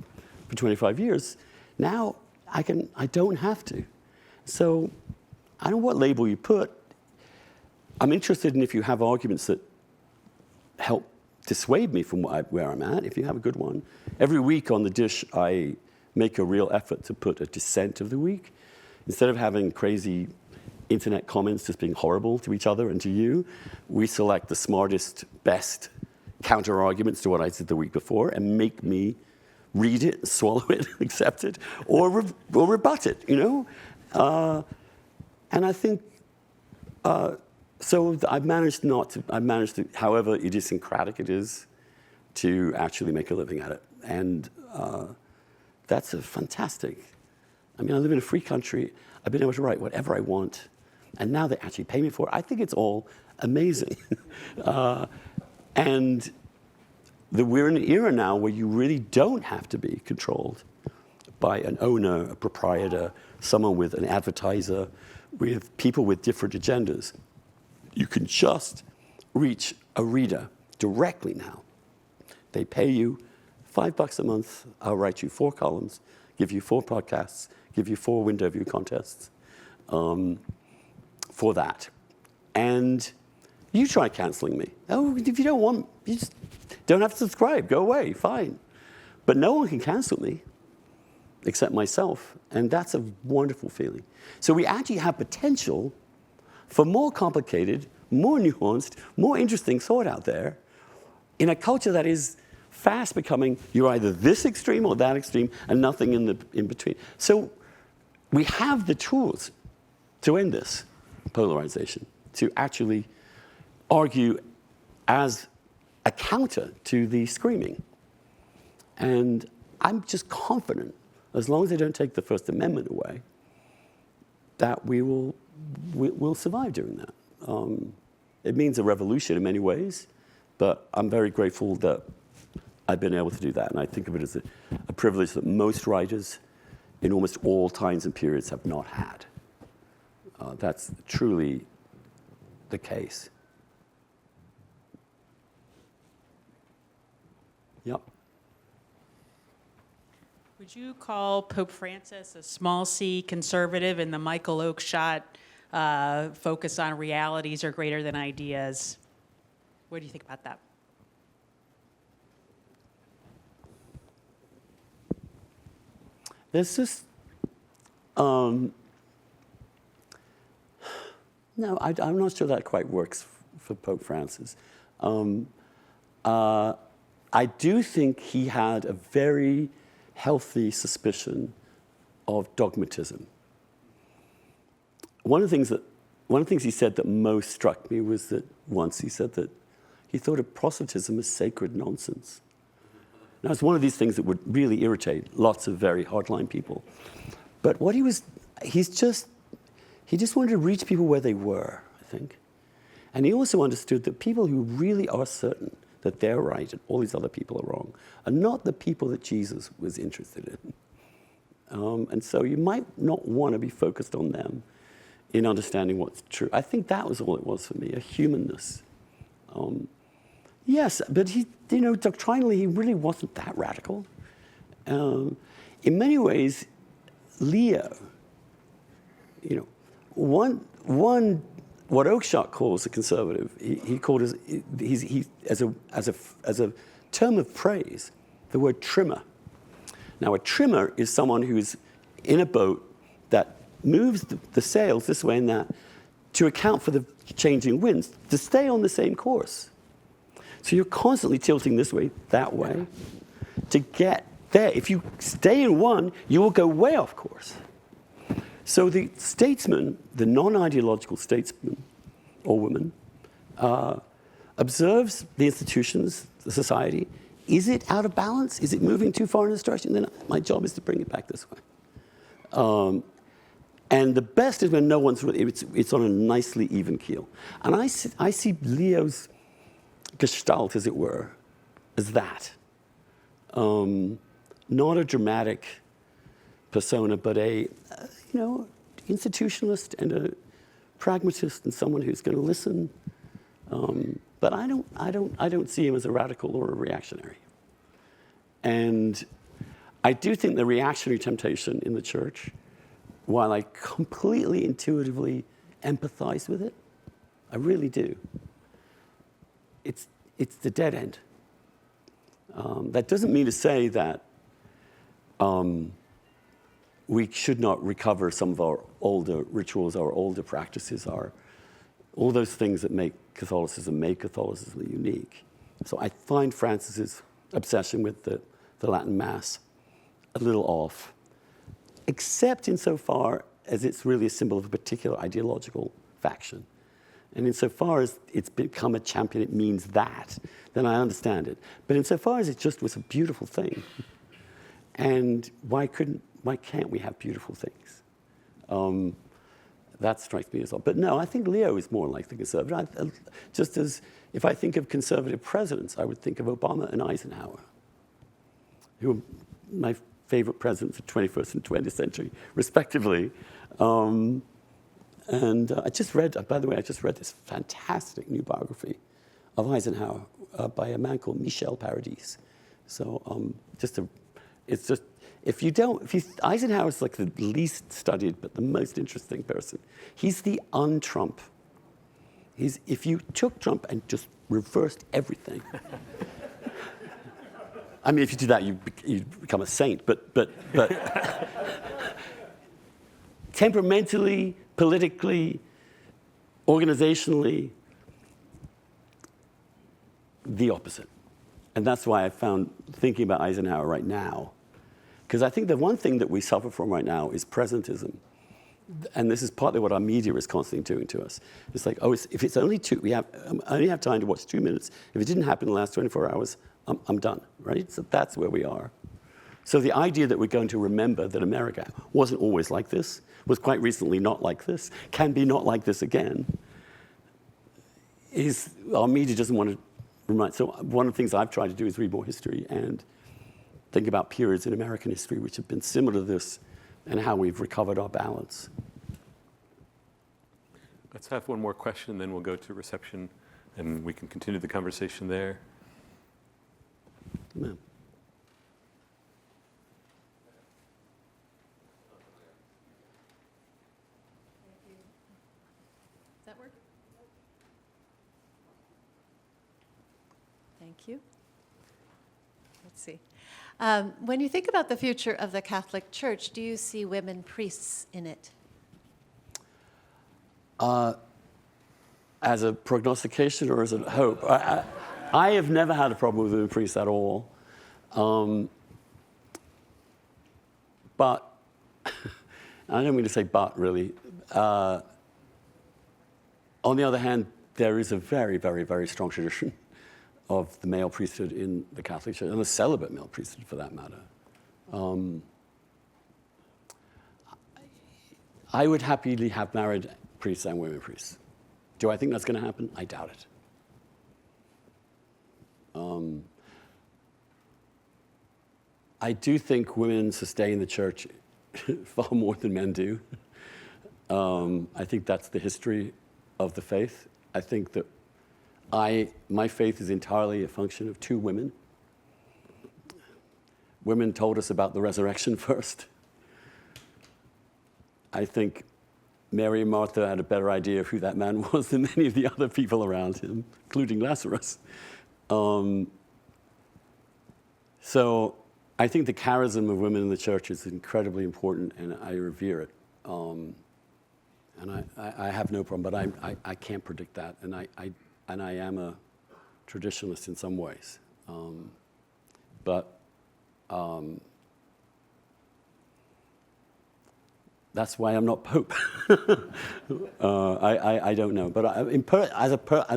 for 25 years, now I don't have to. So I don't know what label you put. I'm interested in if you have arguments that help dissuade me from where I'm at, if you have a good one. Every week on The Dish, I make a real effort to put a dissent of the week. Instead of having crazy internet comments just being horrible to each other and to you, we select the smartest, best counter arguments to what I said the week before and make me read it, swallow it, accept it, or rebut it, you know? And I think, so I've managed to, however idiosyncratic it is, to actually make a living at it. And that's a fantastic, I mean, I live in a free country. I've been able to write whatever I want. And now they actually pay me for it. I think it's all amazing. And we're in an era now where you really don't have to be controlled by an owner, a proprietor, someone with an advertiser, with people with different agendas. You can just reach a reader directly now. They pay you $5 a month. I'll write you 4 columns, give you 4 podcasts, give you 4 window view contests for that. And you try canceling me. Oh, if you don't want, you just don't have to subscribe. Go away, fine. But no one can cancel me except myself. And that's a wonderful feeling. So we actually have potential for more complicated, more nuanced, more interesting thought out there in a culture that is fast becoming, you're either this extreme or that extreme and nothing in between. So we have the tools to end this polarization, to actually argue as a counter to the screaming. And I'm just confident, as long as they don't take the First Amendment away, that we'll survive doing that. It means a revolution in many ways, but I'm very grateful that I've been able to do that. And I think of it as a privilege that most writers in almost all times and periods have not had. That's truly the case. Yep. Would you call Pope Francis a small c conservative and the Michael Oakeshott focus on realities are greater than ideas? What do you think about that? There's just, no, I'm not sure that quite works for Pope Francis. I do think he had a very healthy suspicion of dogmatism. One of the things he said that most struck me was that once he said that he thought of Protestantism as sacred nonsense. Now, it's one of these things that would really irritate lots of very hardline people. But what he just wanted to reach people where they were, I think. And he also understood that people who really are certain that they're right and all these other people are wrong are not the people that Jesus was interested in. And so you might not want to be focused on them in understanding what's true. I think that was all it was for me, a humanness. Yes, but he, doctrinally, he really wasn't that radical. In many ways, Leo, what Oakeshott calls a conservative, he called as a term of praise, the word trimmer. Now, a trimmer is someone who's in a boat that moves the sails this way and that to account for the changing winds, to stay on the same course. So you're constantly tilting this way, that way, to get there. If you stay in one, you will go way off course. So the statesman, the non-ideological statesman or woman, observes the institutions, the society. Is it out of balance? Is it moving too far in this direction? Then my job is to bring it back this way. And the best is when no one's really, it's on a nicely even keel. And I see Leo's gestalt, as it were, as that. Not a dramatic persona, but a, institutionalist and a pragmatist and someone who's going to listen. But I don't see him as a radical or a reactionary. And I do think the reactionary temptation in the church, while I completely intuitively empathize with it, I really do. It's the dead end. That doesn't mean to say that we should not recover some of our older rituals, our older practices, all those things that make Catholicism unique. So I find Francis's obsession with the Latin Mass a little off, except insofar as it's really a symbol of a particular ideological faction. And insofar as it's become a champion, it means that, then I understand it. But insofar as it just was a beautiful thing, and why can't we have beautiful things? That strikes me as odd. But no, I think Leo is more like the conservative. Just as if I think of conservative presidents, I would think of Obama and Eisenhower, who are my favorite presidents of the 21st and 20th century, respectively. And I just read, by the way, this fantastic new biography of Eisenhower by a man called Michel Paradis. So Eisenhower's like the least studied but the most interesting person. He's the un-Trump. If you took Trump and just reversed everything, I mean, if you do that, you become a saint. But temperamentally, politically, organizationally, the opposite. And that's why I found thinking about Eisenhower right now, because I think the one thing that we suffer from right now is presentism. And this is partly what our media is constantly doing to us. It's like, if it's only I only have time to watch 2 minutes. If it didn't happen in the last 24 hours, I'm done, right? So that's where we are. So the idea that we're going to remember that America wasn't always like this, was quite recently not like this, can be not like this again, is our media doesn't want to remind. So one of the things I've tried to do is read more history and think about periods in American history which have been similar to this and how we've recovered our balance. Let's have one more question, then we'll go to reception, and we can continue the conversation there. Amen. Does that work? Thank you. Let's see. When you think about the future of the Catholic Church, do you see women priests in it? As a prognostication or as a hope? I have never had a problem with women priests at all. But, I don't mean to say but, really. On the other hand, there is a very, very, very strong tradition of the male priesthood in the Catholic Church, and the celibate male priesthood, for that matter. I would happily have married priests and women priests. Do I think that's going to happen? I doubt it. I do think women sustain the church far more than men do. I think that's the history of the faith. I think that my faith is entirely a function of two women. Women told us about the resurrection first. I think Mary and Martha had a better idea of who that man was than many of the other people around him, including Lazarus. So I think the charism of women in the church is incredibly important, and I revere it. And I have no problem, but I can't predict that, and I am a traditionalist in some ways. That's why I'm not Pope. I don't know, but as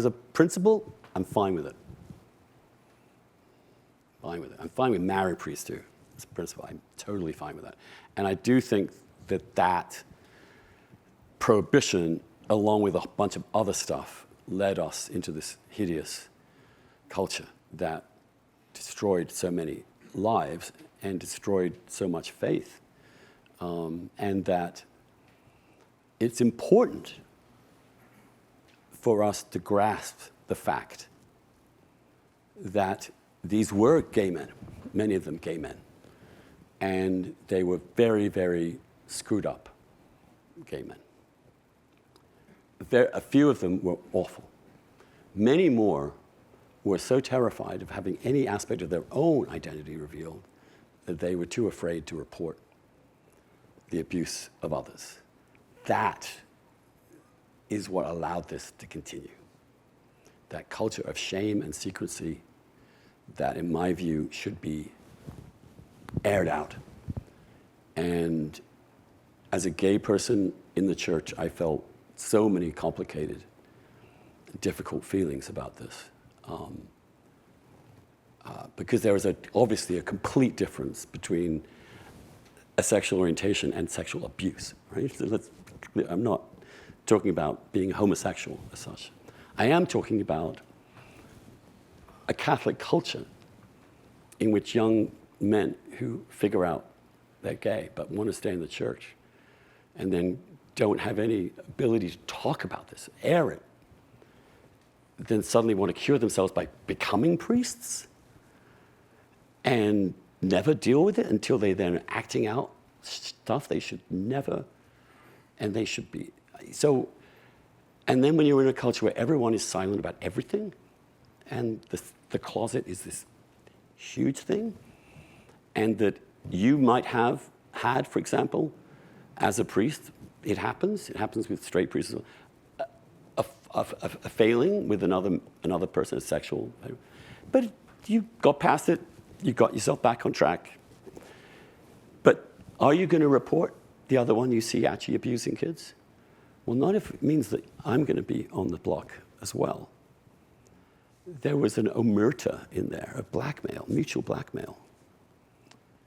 a principle, I'm fine with it. Fine with it. I'm fine with married priests too. As a principle, I'm totally fine with that. And I do think that prohibition, along with a bunch of other stuff, led us into this hideous culture that destroyed so many lives and destroyed so much faith. And that it's important for us to grasp the fact that these were gay men, many of them gay men, and they were very, very screwed up gay men. A few of them were awful. Many more were so terrified of having any aspect of their own identity revealed that they were too afraid to report. the abuse of others. That is what allowed this to continue. That culture of shame and secrecy that, in my view, should be aired out. And as a gay person in the church, I felt so many complicated, difficult feelings about this. Because there was obviously a complete difference between a sexual orientation and sexual abuse, right? So I'm not talking about being homosexual as such. I am talking about a Catholic culture in which young men who figure out they're gay but want to stay in the church and then don't have any ability to talk about this, air it, then suddenly want to cure themselves by becoming priests and never deal with it until they then are acting out stuff they should never, and they should be. So, and then when you're in a culture where everyone is silent about everything, and the closet is this huge thing, and that you might have had, for example, as a priest, it happens with straight priests, a failing with another person, a sexual, but you got past it, you got yourself back on track. But are you going to report the other one you see actually abusing kids? Well, not if it means that I'm going to be on the block as well. There was an omerta in there, a blackmail, mutual blackmail,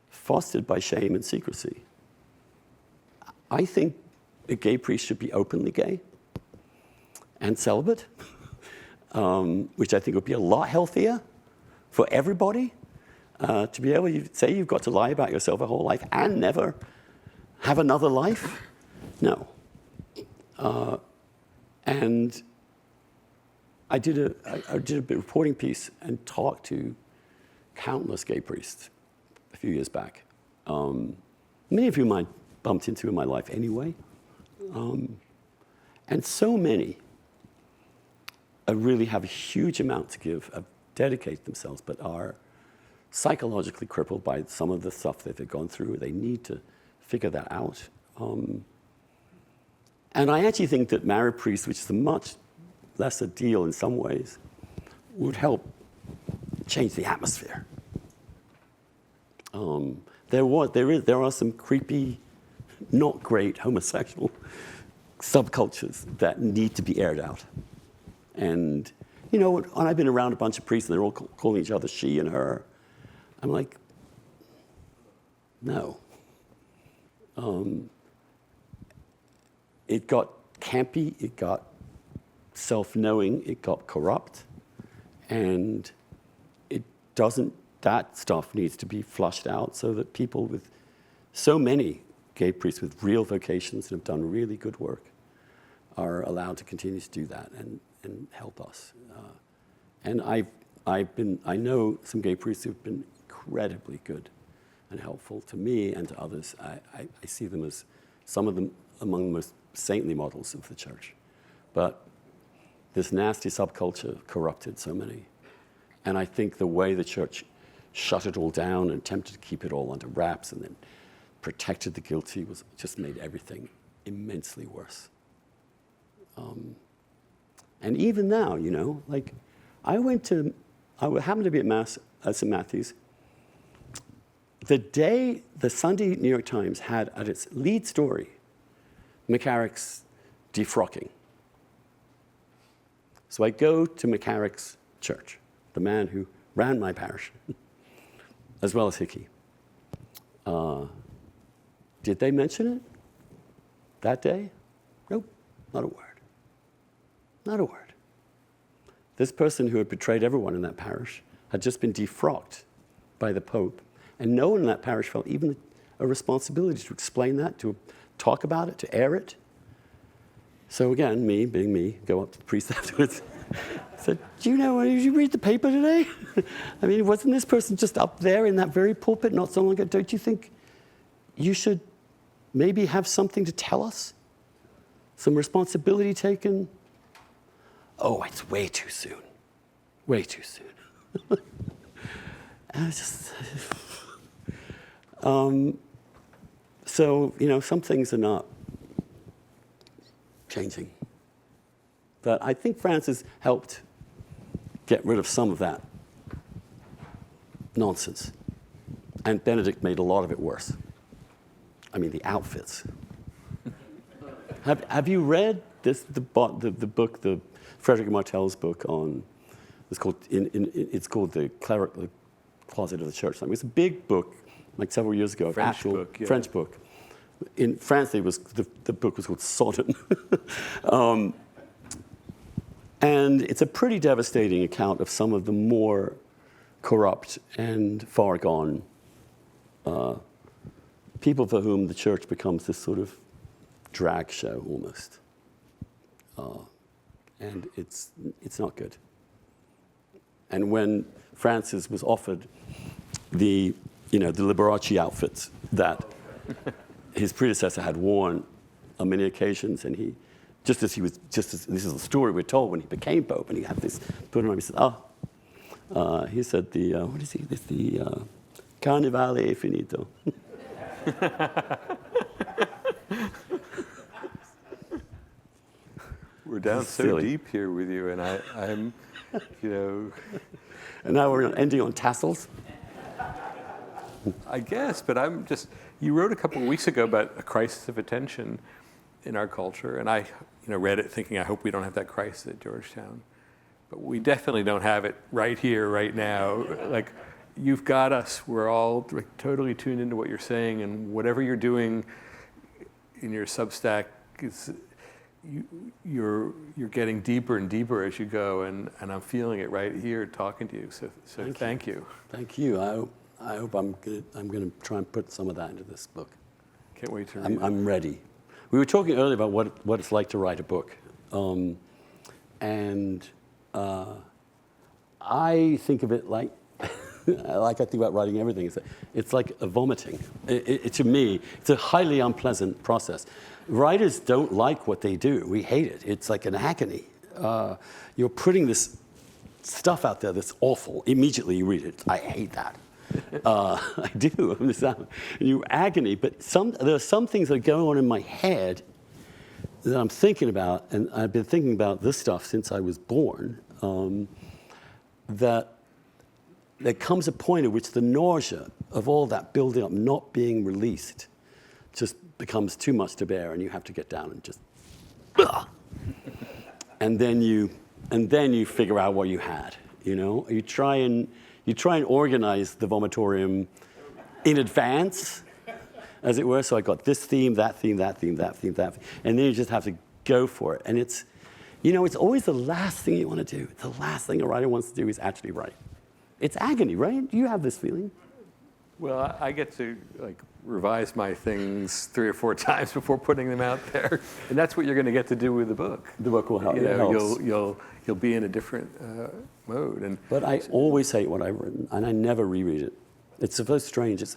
fostered by shame and secrecy. I think a gay priest should be openly gay and celibate, which I think would be a lot healthier for everybody, to be able to say you've got to lie about yourself a whole life and never have another life. No. And I did a reporting piece and talked to countless gay priests a few years back. Many of whom I bumped into in my life anyway. And so many really have a huge amount to give, dedicate themselves, but are psychologically crippled by some of the stuff that they've gone through. They need to figure that out. And I actually think that married priests, which is a much lesser deal in some ways, would help change the atmosphere. There are some creepy, not great homosexual subcultures that need to be aired out. And, you know, and I've been around a bunch of priests and they're all calling each other she and her. I'm like, no. It got campy, it got self-knowing, it got corrupt, and that stuff needs to be flushed out so that people with so many gay priests with real vocations and have done really good work are allowed to continue to do that and help us. And I know some gay priests who've been incredibly good and helpful to me and to others. I see them as some of them among the most saintly models of the church. But this nasty subculture corrupted so many. And I think the way the church shut it all down and attempted to keep it all under wraps and then protected the guilty just made everything immensely worse. And even now, you know, like I happened to be at Mass at St. Matthew's. The Sunday New York Times had at its lead story, McCarrick's defrocking. So I go to McCarrick's church, the man who ran my parish, as well as Hickey. Did they mention it that day? Nope, not a word. Not a word. This person who had betrayed everyone in that parish had just been defrocked by the Pope, and no one in that parish felt even a responsibility to explain that, to talk about it, to air it. So again, me, being me, go up to the priest afterwards, said, did you read the paper today? I mean, wasn't this person just up there in that very pulpit not so long ago? Don't you think you should maybe have something to tell us? Some responsibility taken? Oh, it's way too soon. Way too soon. And I just... So, some things are not changing. But I think Francis helped get rid of some of that nonsense. And Benedict made a lot of it worse. I mean, the outfits. Have you read the book, the Frederick Martel's book on, it's called The Closet of the Church. I mean, it's a big book, like several years ago. French book, yeah. French book. In France, the book was called Sodom. And it's a pretty devastating account of some of the more corrupt and far gone people for whom the church becomes this sort of drag show almost. And it's not good. And when Francis was offered the Liberace outfits that his predecessor had worn on many occasions, and this is the story we're told when he became Pope, and he had this put on him, he said, what is he? It's the Carnevale è finito. We're down so Silly. deep here with you, and I'm, And now we're ending on tassels. I guess, but you wrote a couple of weeks ago about a crisis of attention in our culture, and I read it thinking, I hope we don't have that crisis at Georgetown. But we definitely don't have it right here, right now. Like, you've got us. We're all totally tuned into what you're saying, and whatever you're doing in your Substack, you're getting deeper and deeper as you go, and I'm feeling it right here talking to you. So thank you. Thank you. I hope I'm going to try and put some of that into this book. Can't wait to read it. I'm ready. We were talking earlier about what it's like to write a book. And I think of it like I think about writing everything. It's like a vomiting. To me, it's a highly unpleasant process. Writers don't like what they do. We hate it. It's like an agony. You're putting this stuff out there that's awful. Immediately you read it. I hate that. I do. You agony. But there are some things that are going on in my head that I'm thinking about, and I've been thinking about this stuff since I was born, that there comes a point at which the nausea of all that building up, not being released, just becomes too much to bear, and you have to get down and just, and then you figure out what you had. You try and organize the vomitorium in advance, as it were. So I got this theme, that theme, that theme, that theme, that theme, and then you just have to go for it. And it's always the last thing you want to do. The last thing a writer wants to do is actually write. It's agony, right? Do you have this feeling? Well, I get to revise my things 3 or 4 times before putting them out there, and that's what you're going to get to do with the book. The book will help. You'll be in a different mode. But I always hate what I've written, and I never reread it. It's so strange. It's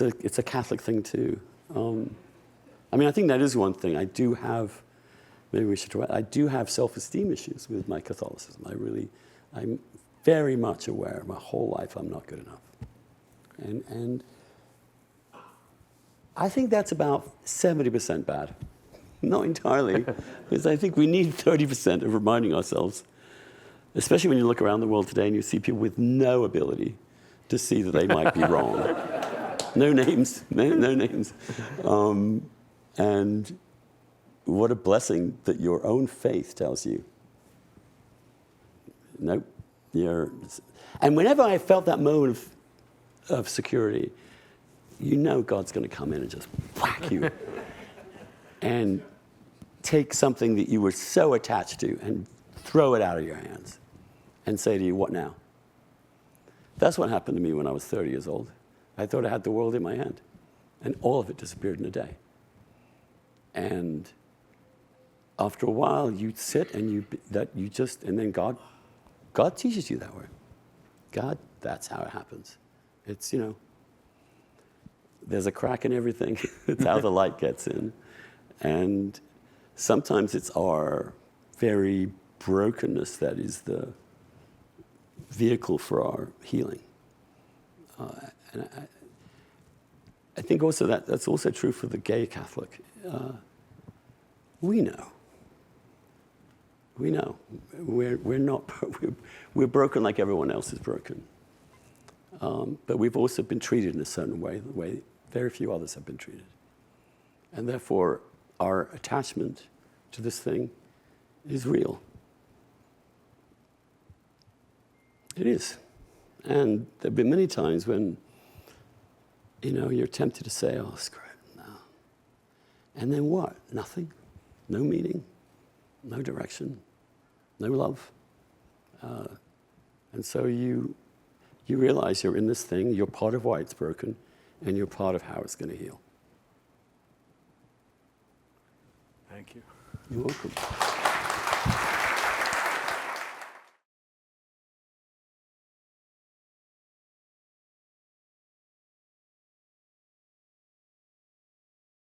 a Catholic thing too. I think that is one thing. I do have. Maybe we should try. I do have self-esteem issues with my Catholicism. I'm very much aware my whole life I'm not good enough. And I think that's about 70% bad. Not entirely, because I think we need 30% of reminding ourselves, especially when you look around the world today and you see people with no ability to see that they might be wrong. No names, no names. And what a blessing that your own faith tells you, nope. And whenever I felt that moment of security, God's going to come in and just whack you and take something that you were so attached to and throw it out of your hands and say to you, what now? That's what happened to me when I was 30 years old. I thought I had the world in my hand, and all of it disappeared in a day. And after a while, you sit and and then God teaches you that way. That's how it happens. It's, there's a crack in everything. It's how the light gets in. And sometimes it's our very brokenness that is the vehicle for our healing. I think also that's also true for the gay Catholic. We know. We know. We're not, we're broken like everyone else is broken. But we've also been treated in a certain way, the way very few others have been treated. And therefore, our attachment to this thing is real. It is. And there have been many times when, you're tempted to say, oh, screw it, no. And then what? Nothing. No meaning. No direction. No love. And so you realize you're in this thing, you're part of why it's broken, and you're part of how it's going to heal. Thank you. You're welcome.